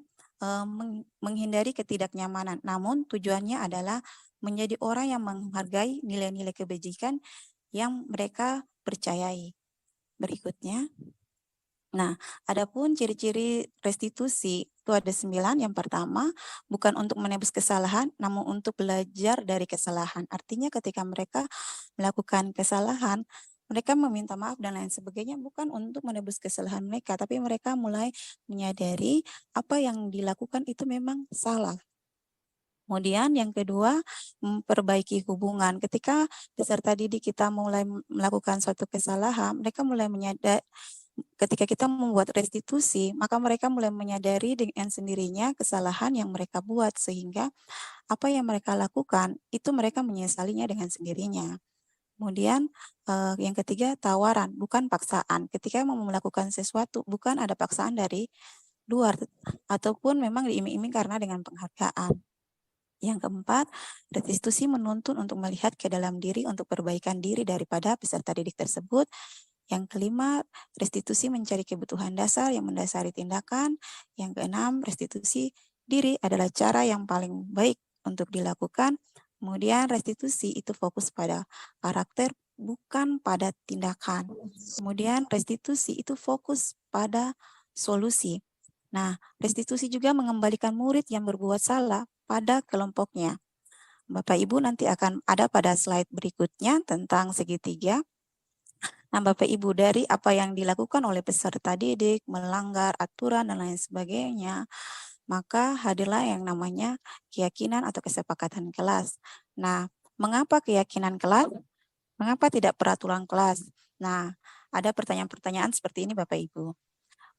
menghindari ketidaknyamanan, namun tujuannya adalah menjadi orang yang menghargai nilai-nilai kebajikan yang mereka percayai. Berikutnya. Nah, adapun ciri-ciri restitusi itu ada 9. Yang pertama, bukan untuk menebus kesalahan, namun untuk belajar dari kesalahan. Artinya ketika mereka melakukan kesalahan, mereka meminta maaf dan lain sebagainya, bukan untuk menebus kesalahan mereka, tapi mereka mulai menyadari apa yang dilakukan itu memang salah. Kemudian yang kedua, memperbaiki hubungan. Ketika peserta didik kita mulai melakukan suatu kesalahan, mereka mulai menyadari, ketika kita membuat restitusi, maka mereka mulai menyadari dengan sendirinya kesalahan yang mereka buat, sehingga apa yang mereka lakukan, itu mereka menyesalinya dengan sendirinya. Kemudian yang ketiga, tawaran, bukan paksaan. Ketika mau melakukan sesuatu, bukan ada paksaan dari luar, ataupun memang diiming-iming karena dengan penghargaan. Yang keempat, restitusi menuntun untuk melihat ke dalam diri untuk perbaikan diri daripada peserta didik tersebut. Yang kelima, restitusi mencari kebutuhan dasar yang mendasari tindakan. Yang keenam, restitusi diri adalah cara yang paling baik untuk dilakukan. Kemudian restitusi itu fokus pada karakter, bukan pada tindakan. Kemudian restitusi itu fokus pada solusi. Nah, restitusi juga mengembalikan murid yang berbuat salah pada kelompoknya. Bapak Ibu nanti akan ada pada slide berikutnya tentang segitiga. Nah, Bapak Ibu, dari apa yang dilakukan oleh peserta didik, melanggar aturan dan lain sebagainya, maka hadirlah yang namanya keyakinan atau kesepakatan kelas. Nah, mengapa keyakinan kelas? Mengapa tidak peraturan kelas? Nah, ada pertanyaan-pertanyaan seperti ini Bapak Ibu.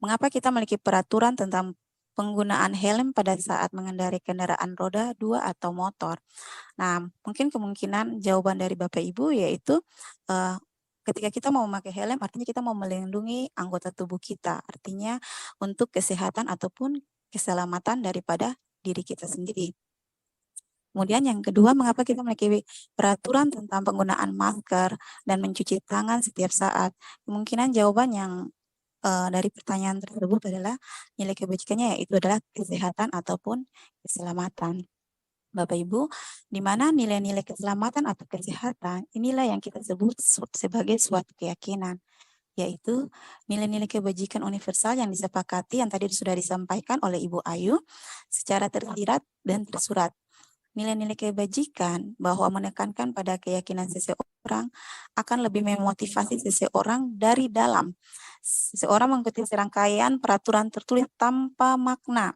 Mengapa kita memiliki peraturan tentang penggunaan helm pada saat mengendarai kendaraan roda 2 atau motor? Nah, mungkin kemungkinan jawaban dari Bapak Ibu yaitu ketika kita mau memakai helm, artinya kita mau melindungi anggota tubuh kita. Artinya untuk kesehatan ataupun keselamatan daripada diri kita sendiri. Kemudian yang kedua, mengapa kita memiliki peraturan tentang penggunaan masker dan mencuci tangan setiap saat? Kemungkinan jawaban yang dari pertanyaan tersebut adalah nilai kebajikannya, yaitu adalah kesehatan ataupun keselamatan. Bapak Ibu, di mana nilai-nilai keselamatan atau kesehatan inilah yang kita sebut sebagai suatu keyakinan. yaitu nilai-nilai kebajikan universal yang disepakati yang tadi sudah disampaikan oleh Ibu Ayu secara tersirat dan tersurat. Nilai-nilai kebajikan bahwa menekankan pada keyakinan seseorang akan lebih memotivasi seseorang dari dalam. Seseorang mengikuti serangkaian peraturan tertulis tanpa makna.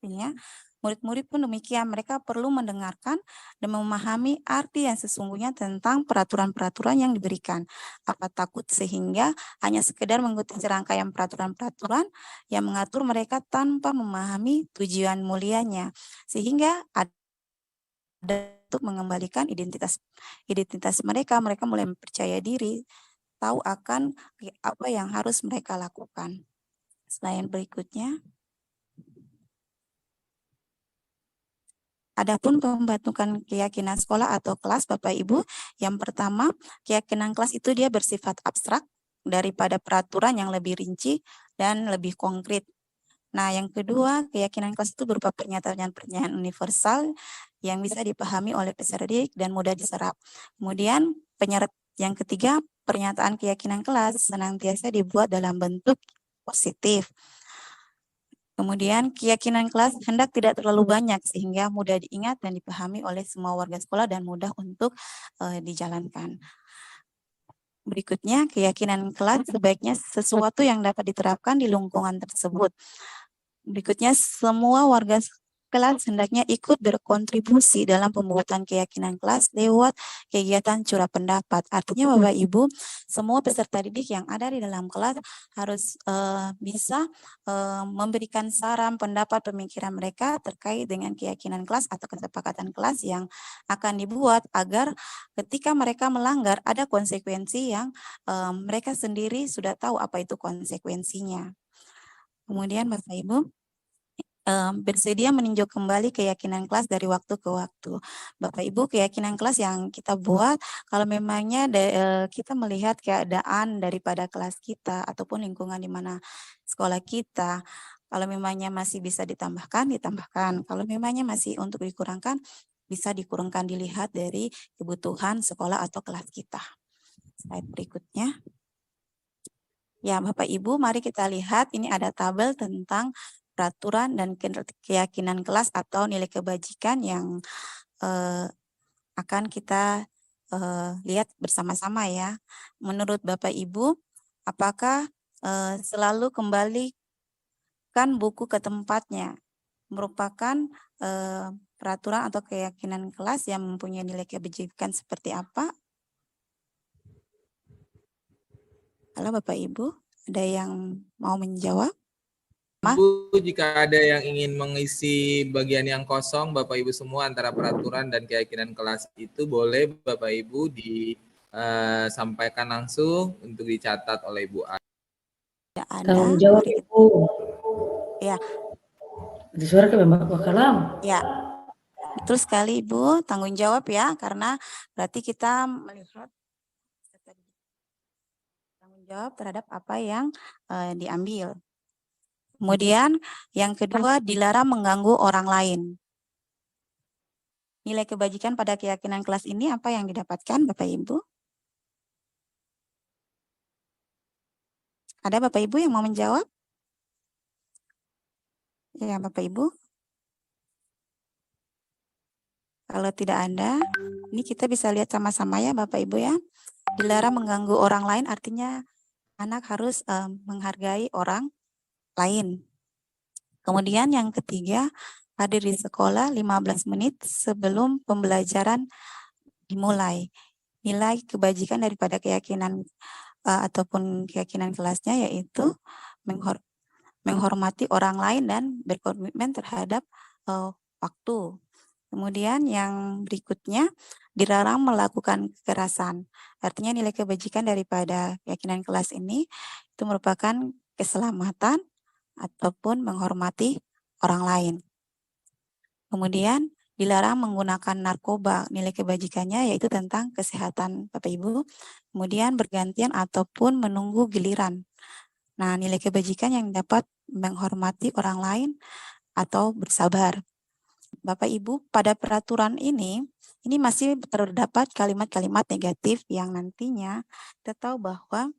Artinya, murid-murid pun demikian, mereka perlu mendengarkan dan memahami arti yang sesungguhnya tentang peraturan-peraturan yang diberikan. Apa takut sehingga hanya sekedar mengikuti serangkaian peraturan-peraturan yang mengatur mereka tanpa memahami tujuan mulianya. Sehingga ada untuk mengembalikan identitas mereka mulai percaya diri, tahu akan apa yang harus mereka lakukan. Slide berikutnya. Adapun pembentukan keyakinan sekolah atau kelas Bapak Ibu, yang pertama, keyakinan kelas itu dia bersifat abstrak daripada peraturan yang lebih rinci dan lebih konkret. Nah, yang kedua, keyakinan kelas itu berupa pernyataan-pernyataan universal yang bisa dipahami oleh peserta didik dan mudah diserap. Kemudian, yang ketiga, pernyataan keyakinan kelas senantiasa dibuat dalam bentuk positif. Kemudian keyakinan kelas hendak tidak terlalu banyak sehingga mudah diingat dan dipahami oleh semua warga sekolah dan mudah untuk dijalankan. Berikutnya, keyakinan kelas sebaiknya sesuatu yang dapat diterapkan di lingkungan tersebut. Berikutnya, semua warga kelas hendaknya ikut berkontribusi dalam pembuatan keyakinan kelas lewat kegiatan curah pendapat. Artinya Bapak Ibu, semua peserta didik yang ada di dalam kelas harus bisa memberikan saran, pendapat, pemikiran mereka terkait dengan keyakinan kelas atau kesepakatan kelas yang akan dibuat agar ketika mereka melanggar ada konsekuensi yang mereka sendiri sudah tahu apa itu konsekuensinya. Kemudian Bapak Ibu, bersedia meninjau kembali keyakinan kelas dari waktu ke waktu. Bapak Ibu, keyakinan kelas yang kita buat, kalau memangnya kita melihat keadaan daripada kelas kita ataupun lingkungan di mana sekolah kita, kalau memangnya masih bisa ditambahkan, ditambahkan. Kalau memangnya masih untuk dikurangkan, bisa dikurangkan, dilihat dari kebutuhan sekolah atau kelas kita. Slide berikutnya. Ya, Bapak Ibu, mari kita lihat ini ada tabel tentang peraturan dan keyakinan kelas atau nilai kebajikan yang akan kita lihat bersama-sama ya. Menurut Bapak Ibu, apakah selalu kembalikan buku ke tempatnya merupakan peraturan atau keyakinan kelas yang mempunyai nilai kebajikan seperti apa? Halo Bapak Ibu, ada yang mau menjawab? Ibu, jika ada yang ingin mengisi bagian yang kosong, Bapak Ibu semua antara peraturan dan keyakinan kelas itu boleh Bapak Ibu disampaikan langsung untuk dicatat oleh Ibu A. Tidak ada. Tanggung jawab Ibu. Ya. Di suara ke Bapak Kalam. Ya. Betul sekali Ibu, tanggung jawab ya, karena berarti kita melihat tanggung jawab terhadap apa yang diambil. Kemudian yang kedua, dilarang mengganggu orang lain. Nilai kebajikan pada keyakinan kelas ini apa yang didapatkan Bapak Ibu? Ada Bapak Ibu yang mau menjawab? Ya Bapak Ibu. Kalau tidak ada, ini kita bisa lihat sama-sama ya Bapak Ibu ya. Dilarang mengganggu orang lain artinya anak harus menghargai orang lain. Kemudian yang ketiga, hadir di sekolah 15 menit sebelum pembelajaran dimulai. Nilai kebajikan daripada keyakinan ataupun keyakinan kelasnya yaitu menghormati orang lain dan berkomitmen terhadap waktu. Kemudian yang berikutnya, dilarang melakukan kekerasan. Artinya nilai kebajikan daripada keyakinan kelas ini itu merupakan keselamatan ataupun menghormati orang lain. Kemudian dilarang menggunakan narkoba. Nilai kebajikannya yaitu tentang kesehatan Bapak Ibu. Kemudian bergantian ataupun menunggu giliran. Nah, nilai kebajikan yang dapat menghormati orang lain atau bersabar. Bapak Ibu, pada peraturan ini masih terdapat kalimat-kalimat negatif yang nantinya kita tahu bahwa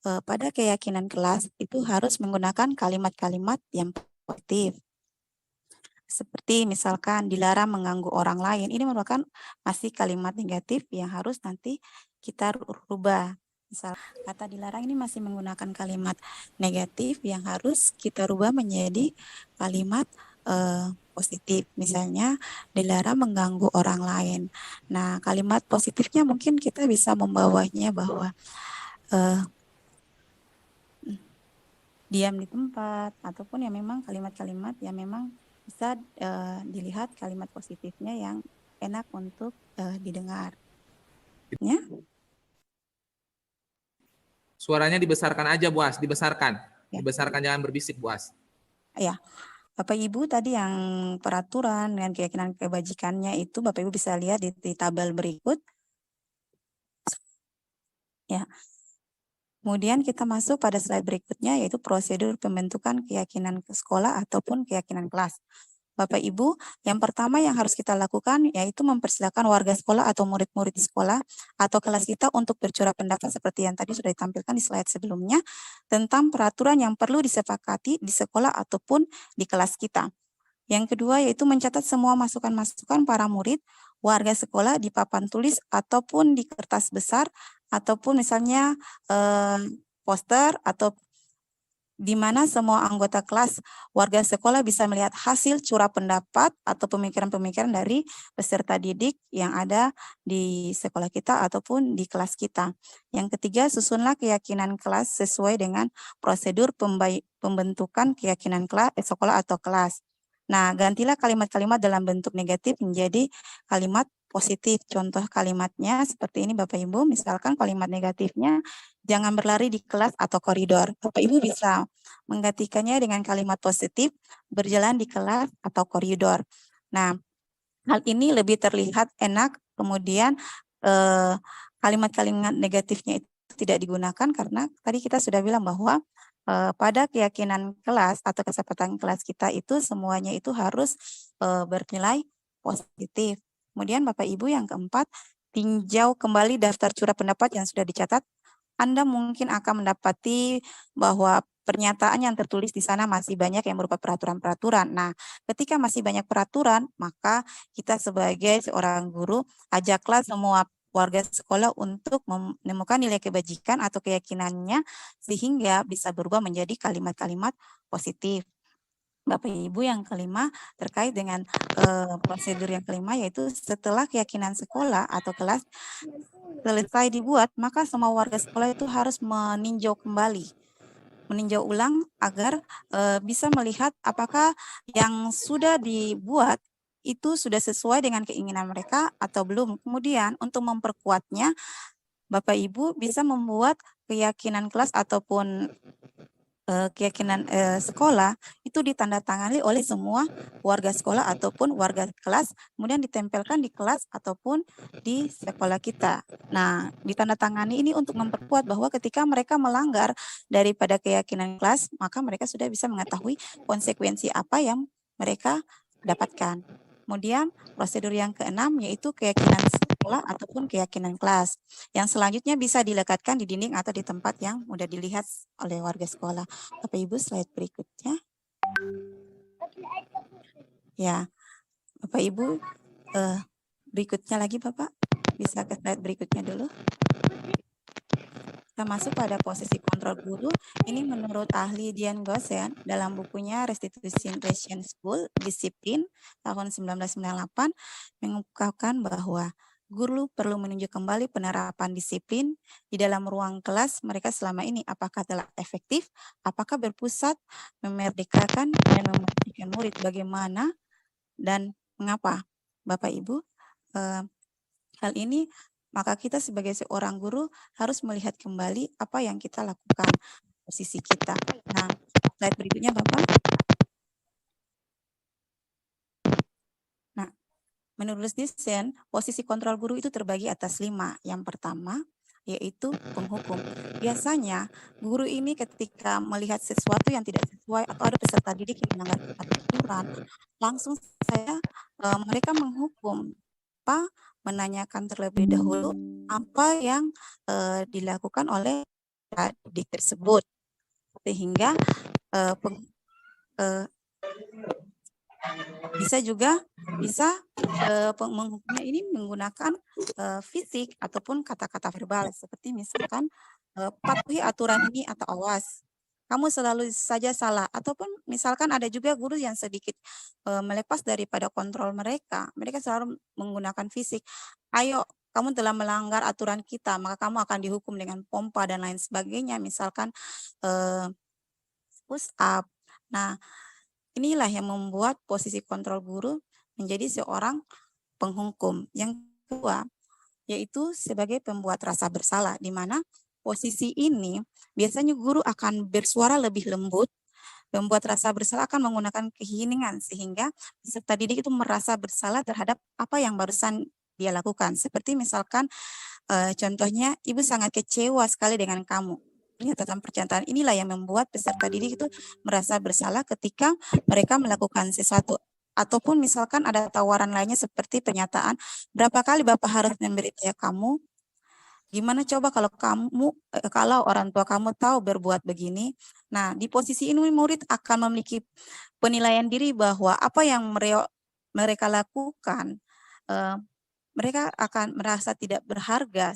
pada keyakinan kelas itu harus menggunakan kalimat-kalimat yang positif. Seperti misalkan dilarang mengganggu orang lain, ini merupakan masih kalimat negatif yang harus nanti kita rubah. Misal kata dilarang ini masih menggunakan kalimat negatif yang harus kita rubah menjadi kalimat positif. Misalnya dilarang mengganggu orang lain. Nah, kalimat positifnya mungkin kita bisa membawanya bahwa diam di tempat, ataupun yang memang kalimat-kalimat yang memang bisa dilihat kalimat positifnya yang enak untuk didengar. Ya? Suaranya dibesarkan aja, Bu As, dibesarkan. Ya. Dibesarkan, jangan berbisik, Bu As. Ya, Bapak Ibu tadi yang peraturan dengan keyakinan kebajikannya itu Bapak Ibu bisa lihat di tabel berikut. Ya. Kemudian kita masuk pada slide berikutnya yaitu prosedur pembentukan keyakinan sekolah ataupun keyakinan kelas. Bapak Ibu, yang pertama yang harus kita lakukan yaitu mempersilakan warga sekolah atau murid-murid di sekolah atau kelas kita untuk bercurah pendapat seperti yang tadi sudah ditampilkan di slide sebelumnya tentang peraturan yang perlu disepakati di sekolah ataupun di kelas kita. Yang kedua yaitu mencatat semua masukan-masukan para murid, warga sekolah di papan tulis ataupun di kertas besar ataupun misalnya poster atau di mana semua anggota kelas warga sekolah bisa melihat hasil curah pendapat atau pemikiran-pemikiran dari peserta didik yang ada di sekolah kita ataupun di kelas kita. Yang ketiga, susunlah keyakinan kelas sesuai dengan prosedur pembentukan keyakinan kelas sekolah atau kelas. Nah, gantilah kalimat-kalimat dalam bentuk negatif menjadi kalimat positif. Contoh kalimatnya seperti ini Bapak Ibu, misalkan kalimat negatifnya jangan berlari di kelas atau koridor. Bapak Ibu bisa menggantikannya dengan kalimat positif berjalan di kelas atau koridor. Nah, hal ini lebih terlihat enak, kemudian kalimat-kalimat negatifnya itu tidak digunakan karena tadi kita sudah bilang bahwa pada keyakinan kelas atau kesepakatan kelas kita itu semuanya itu harus bernilai positif. Kemudian Bapak Ibu yang keempat, tinjau kembali daftar curah pendapat yang sudah dicatat. Anda mungkin akan mendapati bahwa pernyataan yang tertulis di sana masih banyak yang berupa peraturan-peraturan. Nah, ketika masih banyak peraturan, maka kita sebagai seorang guru ajaklah semua warga sekolah untuk menemukan nilai kebajikan atau keyakinannya sehingga bisa berubah menjadi kalimat-kalimat positif. Bapak Ibu yang kelima terkait dengan prosedur yang kelima yaitu setelah keyakinan sekolah atau kelas selesai dibuat, maka semua warga sekolah itu harus meninjau kembali, meninjau ulang agar bisa melihat apakah yang sudah dibuat itu sudah sesuai dengan keinginan mereka atau belum. Kemudian untuk memperkuatnya, Bapak Ibu bisa membuat keyakinan kelas ataupun keyakinan sekolah itu ditandatangani oleh semua warga sekolah ataupun warga kelas, kemudian ditempelkan di kelas ataupun di sekolah kita. Nah, ditandatangani ini untuk memperkuat bahwa ketika mereka melanggar daripada keyakinan kelas, maka mereka sudah bisa mengetahui konsekuensi apa yang mereka dapatkan. Kemudian prosedur yang keenam yaitu keyakinan sekolah ataupun keyakinan kelas. Yang selanjutnya bisa dilekatkan di dinding atau di tempat yang mudah dilihat oleh warga sekolah. Bapak Ibu slide berikutnya. Ya, Bapak Ibu berikutnya lagi Bapak. Bisa ke slide berikutnya dulu. Kita masuk pada posisi kontrol guru. Ini menurut ahli Dian Gosen dalam bukunya Restitution School Disiplin tahun 1998 mengungkapkan bahwa guru perlu menunjuk kembali penerapan disiplin di dalam ruang kelas mereka selama ini. Apakah telah efektif, apakah berpusat, memerdekakan, dan memerdekakan murid bagaimana dan mengapa. Bapak Ibu, hal ini maka kita sebagai seorang guru harus melihat kembali apa yang kita lakukan, posisi kita. Nah, slide berikutnya Bapak. Nah, menurut Disen, posisi kontrol guru itu terbagi atas 5. Yang pertama, yaitu penghukum. Biasanya, guru ini ketika melihat sesuatu yang tidak sesuai atau ada peserta didik yang melanggar peraturan, langsung saja mereka menghukum. Menanyakan terlebih dahulu apa yang dilakukan oleh didik tersebut, sehingga bisa menghukumnya ini menggunakan fisik ataupun kata-kata verbal, seperti misalkan patuhi aturan ini atau awas, kamu selalu saja salah, ataupun misalkan ada juga guru yang sedikit melepas daripada kontrol mereka selalu menggunakan fisik, ayo kamu telah melanggar aturan kita, maka kamu akan dihukum dengan pompa dan lain sebagainya, misalkan push up. Nah, inilah yang membuat posisi kontrol guru menjadi seorang penghukum. Yang kedua, yaitu sebagai pembuat rasa bersalah, di mana posisi ini biasanya guru akan bersuara lebih lembut, pembuat rasa bersalah akan menggunakan keheningan, sehingga peserta didik itu merasa bersalah terhadap apa yang barusan dia lakukan. Seperti misalkan contohnya, ibu sangat kecewa sekali dengan kamu. Pernyataan-pernyataan inilah yang membuat peserta didik itu merasa bersalah ketika mereka melakukan sesuatu. Ataupun misalkan ada tawaran lainnya seperti pernyataan, berapa kali Bapak harus memberitahu kamu? Gimana coba kalau orang tua kamu tahu berbuat begini? Nah, di posisi ini murid akan memiliki penilaian diri bahwa apa yang mereka lakukan, mereka akan merasa tidak berharga,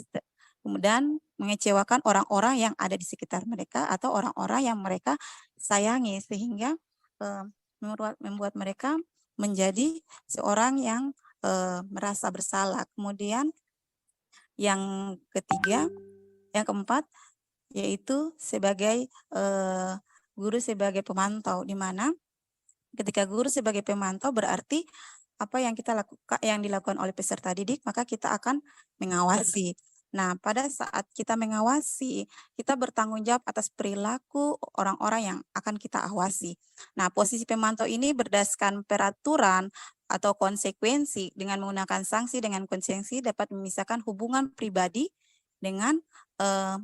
kemudian mengecewakan orang-orang yang ada di sekitar mereka atau orang-orang yang mereka sayangi, sehingga membuat mereka menjadi seorang yang merasa bersalah. Kemudian yang ketiga, yang keempat, yaitu sebagai guru sebagai pemantau, di mana ketika guru sebagai pemantau berarti apa yang kita lakukan, yang dilakukan oleh peserta didik, maka kita akan mengawasi. Nah, pada saat kita mengawasi, kita bertanggung jawab atas perilaku orang-orang yang akan kita awasi. Nah, posisi pemantau ini berdasarkan peraturan atau konsekuensi, dengan menggunakan sanksi dengan konsekuensi dapat memisahkan hubungan pribadi dengan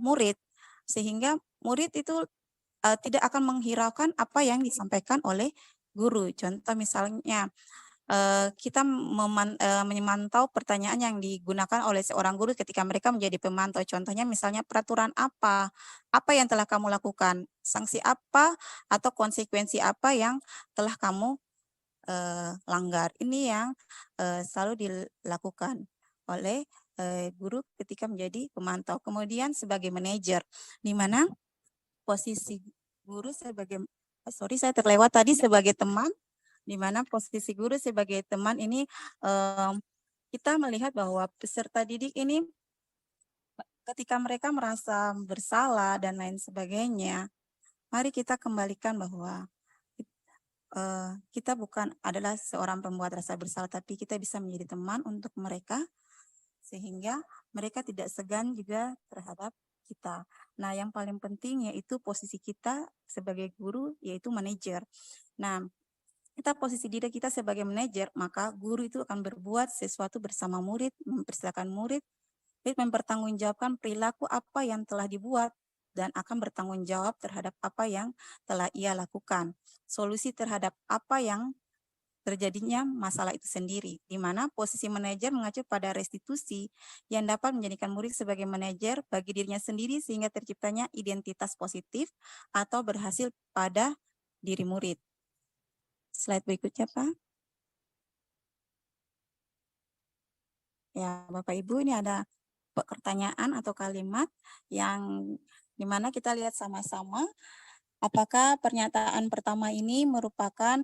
murid, sehingga murid itu tidak akan menghiraukan apa yang disampaikan oleh guru. Contoh misalnya, kita memantau pertanyaan yang digunakan oleh seorang guru ketika mereka menjadi pemantau. Contohnya misalnya peraturan apa yang telah kamu lakukan, sanksi apa atau konsekuensi apa yang telah kamu langgar. Ini yang selalu dilakukan oleh guru ketika menjadi pemantau. Kemudian sebagai manajer, di mana posisi guru sebagai, saya terlewat tadi sebagai teman, di mana posisi guru sebagai teman ini kita melihat bahwa peserta didik ini ketika mereka merasa bersalah dan lain sebagainya, mari kita kembalikan bahwa kita bukan adalah seorang pembuat rasa bersalah, tapi kita bisa menjadi teman untuk mereka, sehingga mereka tidak segan juga terhadap kita. Nah, yang paling penting yaitu posisi kita sebagai guru, yaitu manajer. Nah, kita posisi diri kita sebagai manajer, maka guru itu akan berbuat sesuatu bersama murid, mempersilahkan murid mempertanggungjawabkan perilaku apa yang telah dibuat, dan akan bertanggung jawab terhadap apa yang telah ia lakukan. Solusi terhadap apa yang terjadinya masalah itu sendiri, di mana posisi manajer mengacu pada restitusi yang dapat menjadikan murid sebagai manajer bagi dirinya sendiri, sehingga terciptanya identitas positif atau berhasil pada diri murid. Slide berikutnya, Pak. Ya, Bapak Ibu, ini ada pertanyaan atau kalimat yang dimana kita lihat sama-sama apakah pernyataan pertama ini merupakan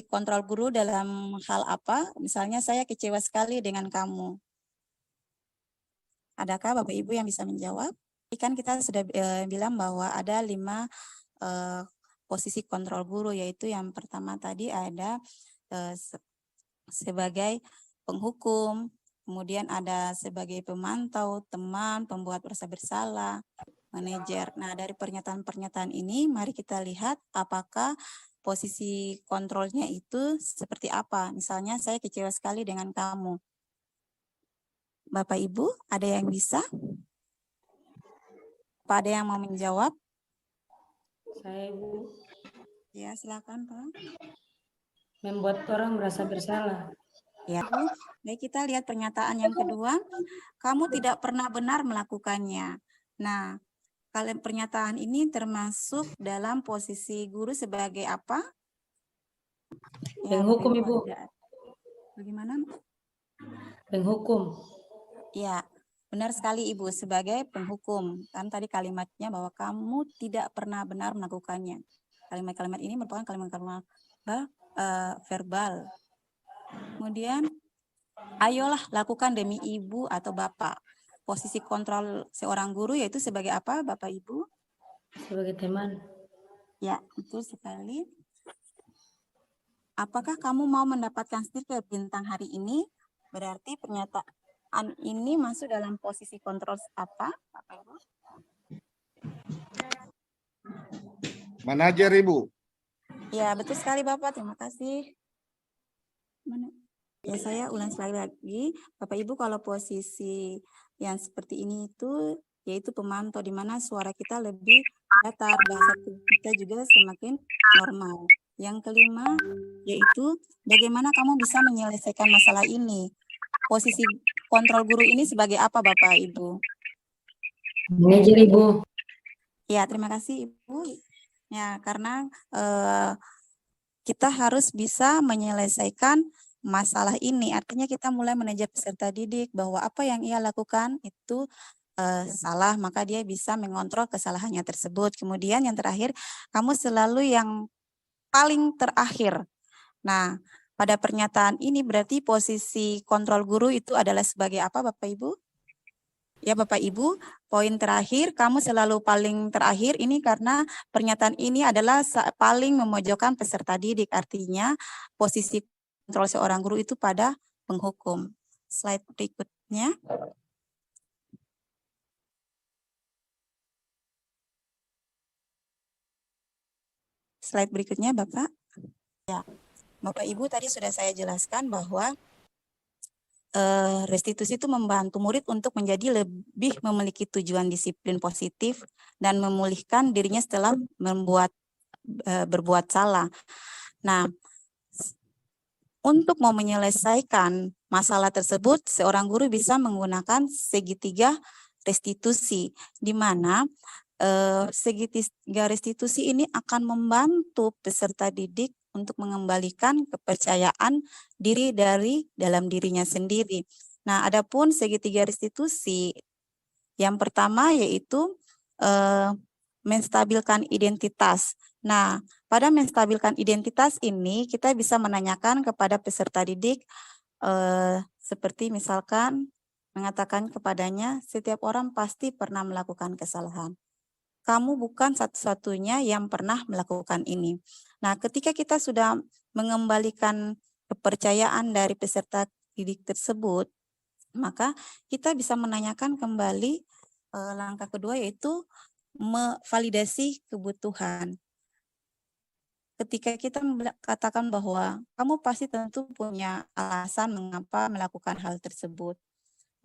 kontrol guru dalam hal apa. Misalnya, saya kecewa sekali dengan kamu. Adakah Bapak Ibu yang bisa menjawab? Kan kita sudah bilang bahwa ada 5 posisi kontrol guru, yaitu yang pertama tadi ada sebagai penghukum, kemudian ada sebagai pemantau, teman, pembuat rasa bersalah, manajer. Nah, dari pernyataan-pernyataan ini mari kita lihat apakah posisi kontrolnya itu seperti apa. Misalnya, saya kecewa sekali dengan kamu. Bapak Ibu, ada yang bisa? Apa ada yang mau menjawab? Saya, Ibu, Ya, silakan, Pak. membuat orang merasa bersalah. Ya, baik, kita lihat pernyataan yang kedua. Kamu tidak pernah benar melakukannya. Nah, kalian pernyataan ini termasuk dalam posisi guru sebagai apa? Ya, Penghukum, Bapak Ibu. tidak. Bagaimana? Penghukum. Ya, benar sekali Ibu, sebagai penghukum. Kan tadi kalimatnya bahwa kamu tidak pernah benar melakukannya. Kalimat-kalimat ini merupakan kalimat-kalimat verbal. Kemudian, ayolah lakukan demi ibu atau bapak. Posisi kontrol seorang guru yaitu sebagai apa, Bapak Ibu? Sebagai teman. Ya, betul sekali. Apakah kamu mau mendapatkan stiker bintang hari ini? Berarti pernyataan ini masuk dalam posisi kontrol apa, Bapak Ibu? Manajer Ibu. Ya, betul sekali Bapak. Terima kasih. Ya, saya ulang sekali lagi. Bapak Ibu, kalau posisi yang seperti ini itu yaitu pemantau, di mana suara kita lebih datar, bahasa kita juga semakin normal. Yang kelima, yaitu bagaimana kamu bisa menyelesaikan masalah ini. Posisi kontrol guru ini sebagai apa, Bapak Ibu? Manajer, Ibu. Ya, terima kasih Ibu. Ya, karena kita harus bisa menyelesaikan masalah ini. Artinya kita mulai menajak peserta didik bahwa apa yang ia lakukan itu salah, maka dia bisa mengontrol kesalahannya tersebut. Kemudian yang terakhir, kamu selalu yang paling terakhir. Nah, pada pernyataan ini berarti posisi kontrol guru itu adalah sebagai apa, Bapak Ibu? Ya, Bapak Ibu, poin terakhir, kamu selalu paling terakhir ini karena pernyataan ini adalah paling memojokkan peserta didik. Artinya posisi kontrol seorang guru itu pada penghukum. Slide berikutnya. Slide berikutnya, Bapak. Ya, Bapak Ibu tadi sudah saya jelaskan bahwa restitusi itu membantu murid untuk menjadi lebih memiliki tujuan disiplin positif dan memulihkan dirinya setelah berbuat salah. Nah, untuk mau menyelesaikan masalah tersebut, seorang guru bisa menggunakan segitiga restitusi, di mana segitiga restitusi ini akan membantu peserta didik untuk mengembalikan kepercayaan diri dari dalam dirinya sendiri. Nah, adapun segitiga restitusi, yang pertama yaitu menstabilkan identitas. Nah, pada menstabilkan identitas ini kita bisa menanyakan kepada peserta didik seperti misalkan mengatakan kepadanya, setiap orang pasti pernah melakukan kesalahan. Kamu bukan satu-satunya yang pernah melakukan ini. Nah, ketika kita sudah mengembalikan kepercayaan dari peserta didik tersebut, maka kita bisa menanyakan kembali langkah kedua yaitu memvalidasi kebutuhan. Ketika kita katakan bahwa kamu pasti tentu punya alasan mengapa melakukan hal tersebut.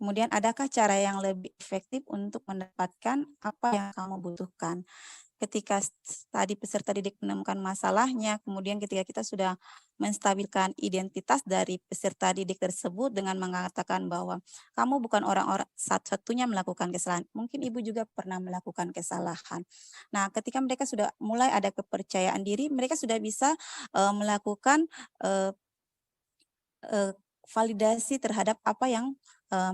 Kemudian adakah cara yang lebih efektif untuk mendapatkan apa yang kamu butuhkan? Ketika tadi peserta didik menemukan masalahnya, kemudian ketika kita sudah menstabilkan identitas dari peserta didik tersebut dengan mengatakan bahwa kamu bukan orang-orang satu-satunya melakukan kesalahan. Mungkin ibu juga pernah melakukan kesalahan. Nah, ketika mereka sudah mulai ada kepercayaan diri, mereka sudah bisa melakukan validasi terhadap apa yang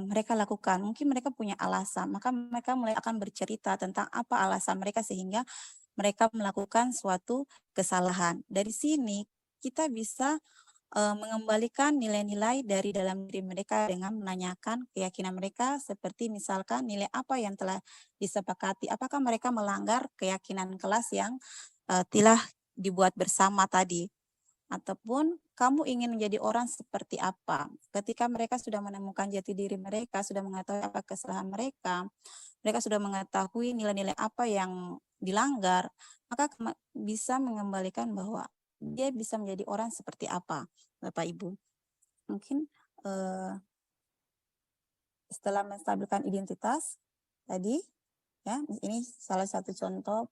mereka lakukan. Mungkin mereka punya alasan, maka mereka mulai akan bercerita tentang apa alasan mereka sehingga mereka melakukan suatu kesalahan. Dari sini kita bisa mengembalikan nilai-nilai dari dalam diri mereka dengan menanyakan keyakinan mereka, seperti misalkan nilai apa yang telah disepakati, apakah mereka melanggar keyakinan kelas yang telah dibuat bersama tadi. Ataupun kamu ingin menjadi orang seperti apa. Ketika mereka sudah menemukan jati diri mereka, sudah mengetahui apa kesalahan mereka sudah mengetahui nilai-nilai apa yang dilanggar, maka bisa mengembalikan bahwa dia bisa menjadi orang seperti apa, Bapak Ibu. Mungkin setelah menstabilkan identitas tadi, ya, ini salah satu contoh.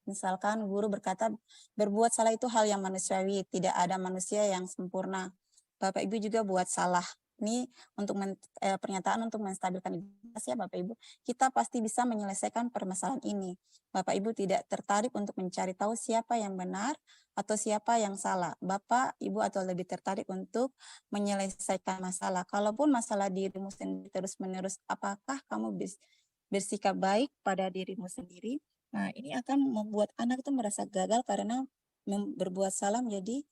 Misalkan guru berkata, berbuat salah itu hal yang manusiawi, tidak ada manusia yang sempurna. Bapak Ibu juga buat salah. Ini untuk pernyataan untuk menstabilkan identitas ya Bapak Ibu. Kita pasti bisa menyelesaikan permasalahan ini. Bapak Ibu tidak tertarik untuk mencari tahu siapa yang benar atau siapa yang salah. Bapak Ibu atau lebih tertarik untuk menyelesaikan masalah. Kalaupun masalah dirimu sendiri terus-menerus, apakah kamu bersikap baik pada dirimu sendiri? Nah, ini akan membuat anak itu merasa gagal karena berbuat salah menjadi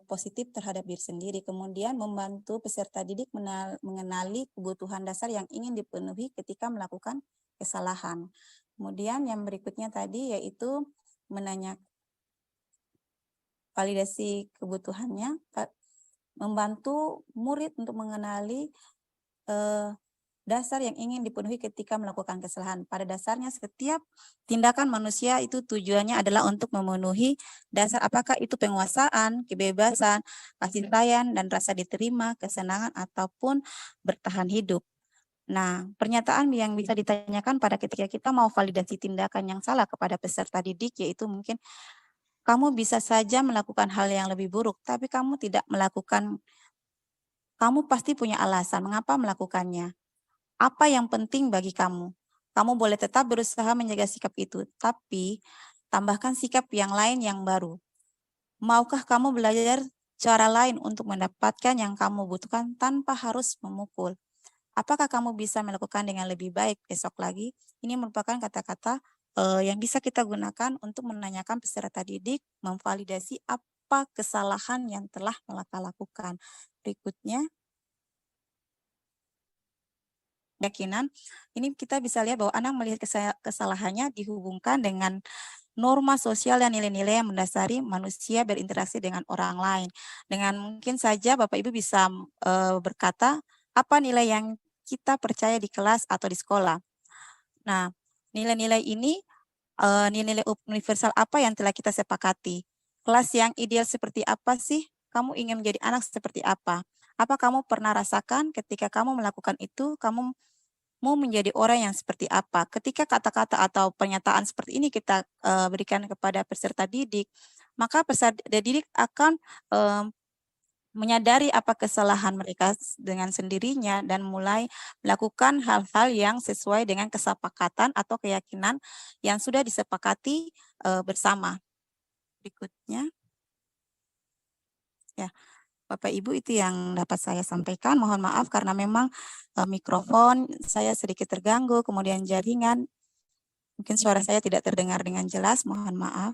positif terhadap diri sendiri. Kemudian membantu peserta didik mengenali kebutuhan dasar yang ingin dipenuhi ketika melakukan kesalahan. Kemudian yang berikutnya tadi yaitu menanya validasi kebutuhannya, membantu murid untuk mengenali dasar yang ingin dipenuhi ketika melakukan kesalahan. Pada dasarnya setiap tindakan manusia itu tujuannya adalah untuk memenuhi dasar apakah itu penguasaan, kebebasan, kasih sayang, dan rasa diterima, kesenangan, ataupun bertahan hidup. Nah, pernyataan yang bisa ditanyakan pada ketika kita mau validasi tindakan yang salah kepada peserta didik yaitu mungkin kamu bisa saja melakukan hal yang lebih buruk, tapi kamu tidak melakukan, kamu pasti punya alasan mengapa melakukannya. Apa yang penting bagi kamu? Kamu boleh tetap berusaha menjaga sikap itu, tapi tambahkan sikap yang lain yang baru. Maukah kamu belajar cara lain untuk mendapatkan yang kamu butuhkan tanpa harus memukul? Apakah kamu bisa melakukan dengan lebih baik besok lagi? Ini merupakan kata-kata yang bisa kita gunakan untuk menanyakan peserta didik, memvalidasi apa kesalahan yang telah mereka lakukan. Berikutnya, keyakinan, ini kita bisa lihat bahwa anak melihat kesalahannya dihubungkan dengan norma sosial dan nilai-nilai yang mendasari manusia berinteraksi dengan orang lain. Dengan mungkin saja Bapak Ibu bisa berkata, apa nilai yang kita percaya di kelas atau di sekolah. Nah, nilai-nilai ini, nilai-nilai universal apa yang telah kita sepakati. Kelas yang ideal seperti apa sih? Kamu ingin menjadi anak seperti apa? Apa kamu pernah rasakan ketika kamu melakukan itu, kamu mau menjadi orang yang seperti apa? Ketika kata-kata atau pernyataan seperti ini kita berikan kepada peserta didik, maka peserta didik akan menyadari apa kesalahan mereka dengan sendirinya dan mulai melakukan hal-hal yang sesuai dengan kesepakatan atau keyakinan yang sudah disepakati bersama. Berikutnya, ya. Bapak Ibu itu yang dapat saya sampaikan. Mohon maaf karena memang mikrofon saya sedikit terganggu, kemudian jaringan. Mungkin suara saya tidak terdengar dengan jelas, mohon maaf.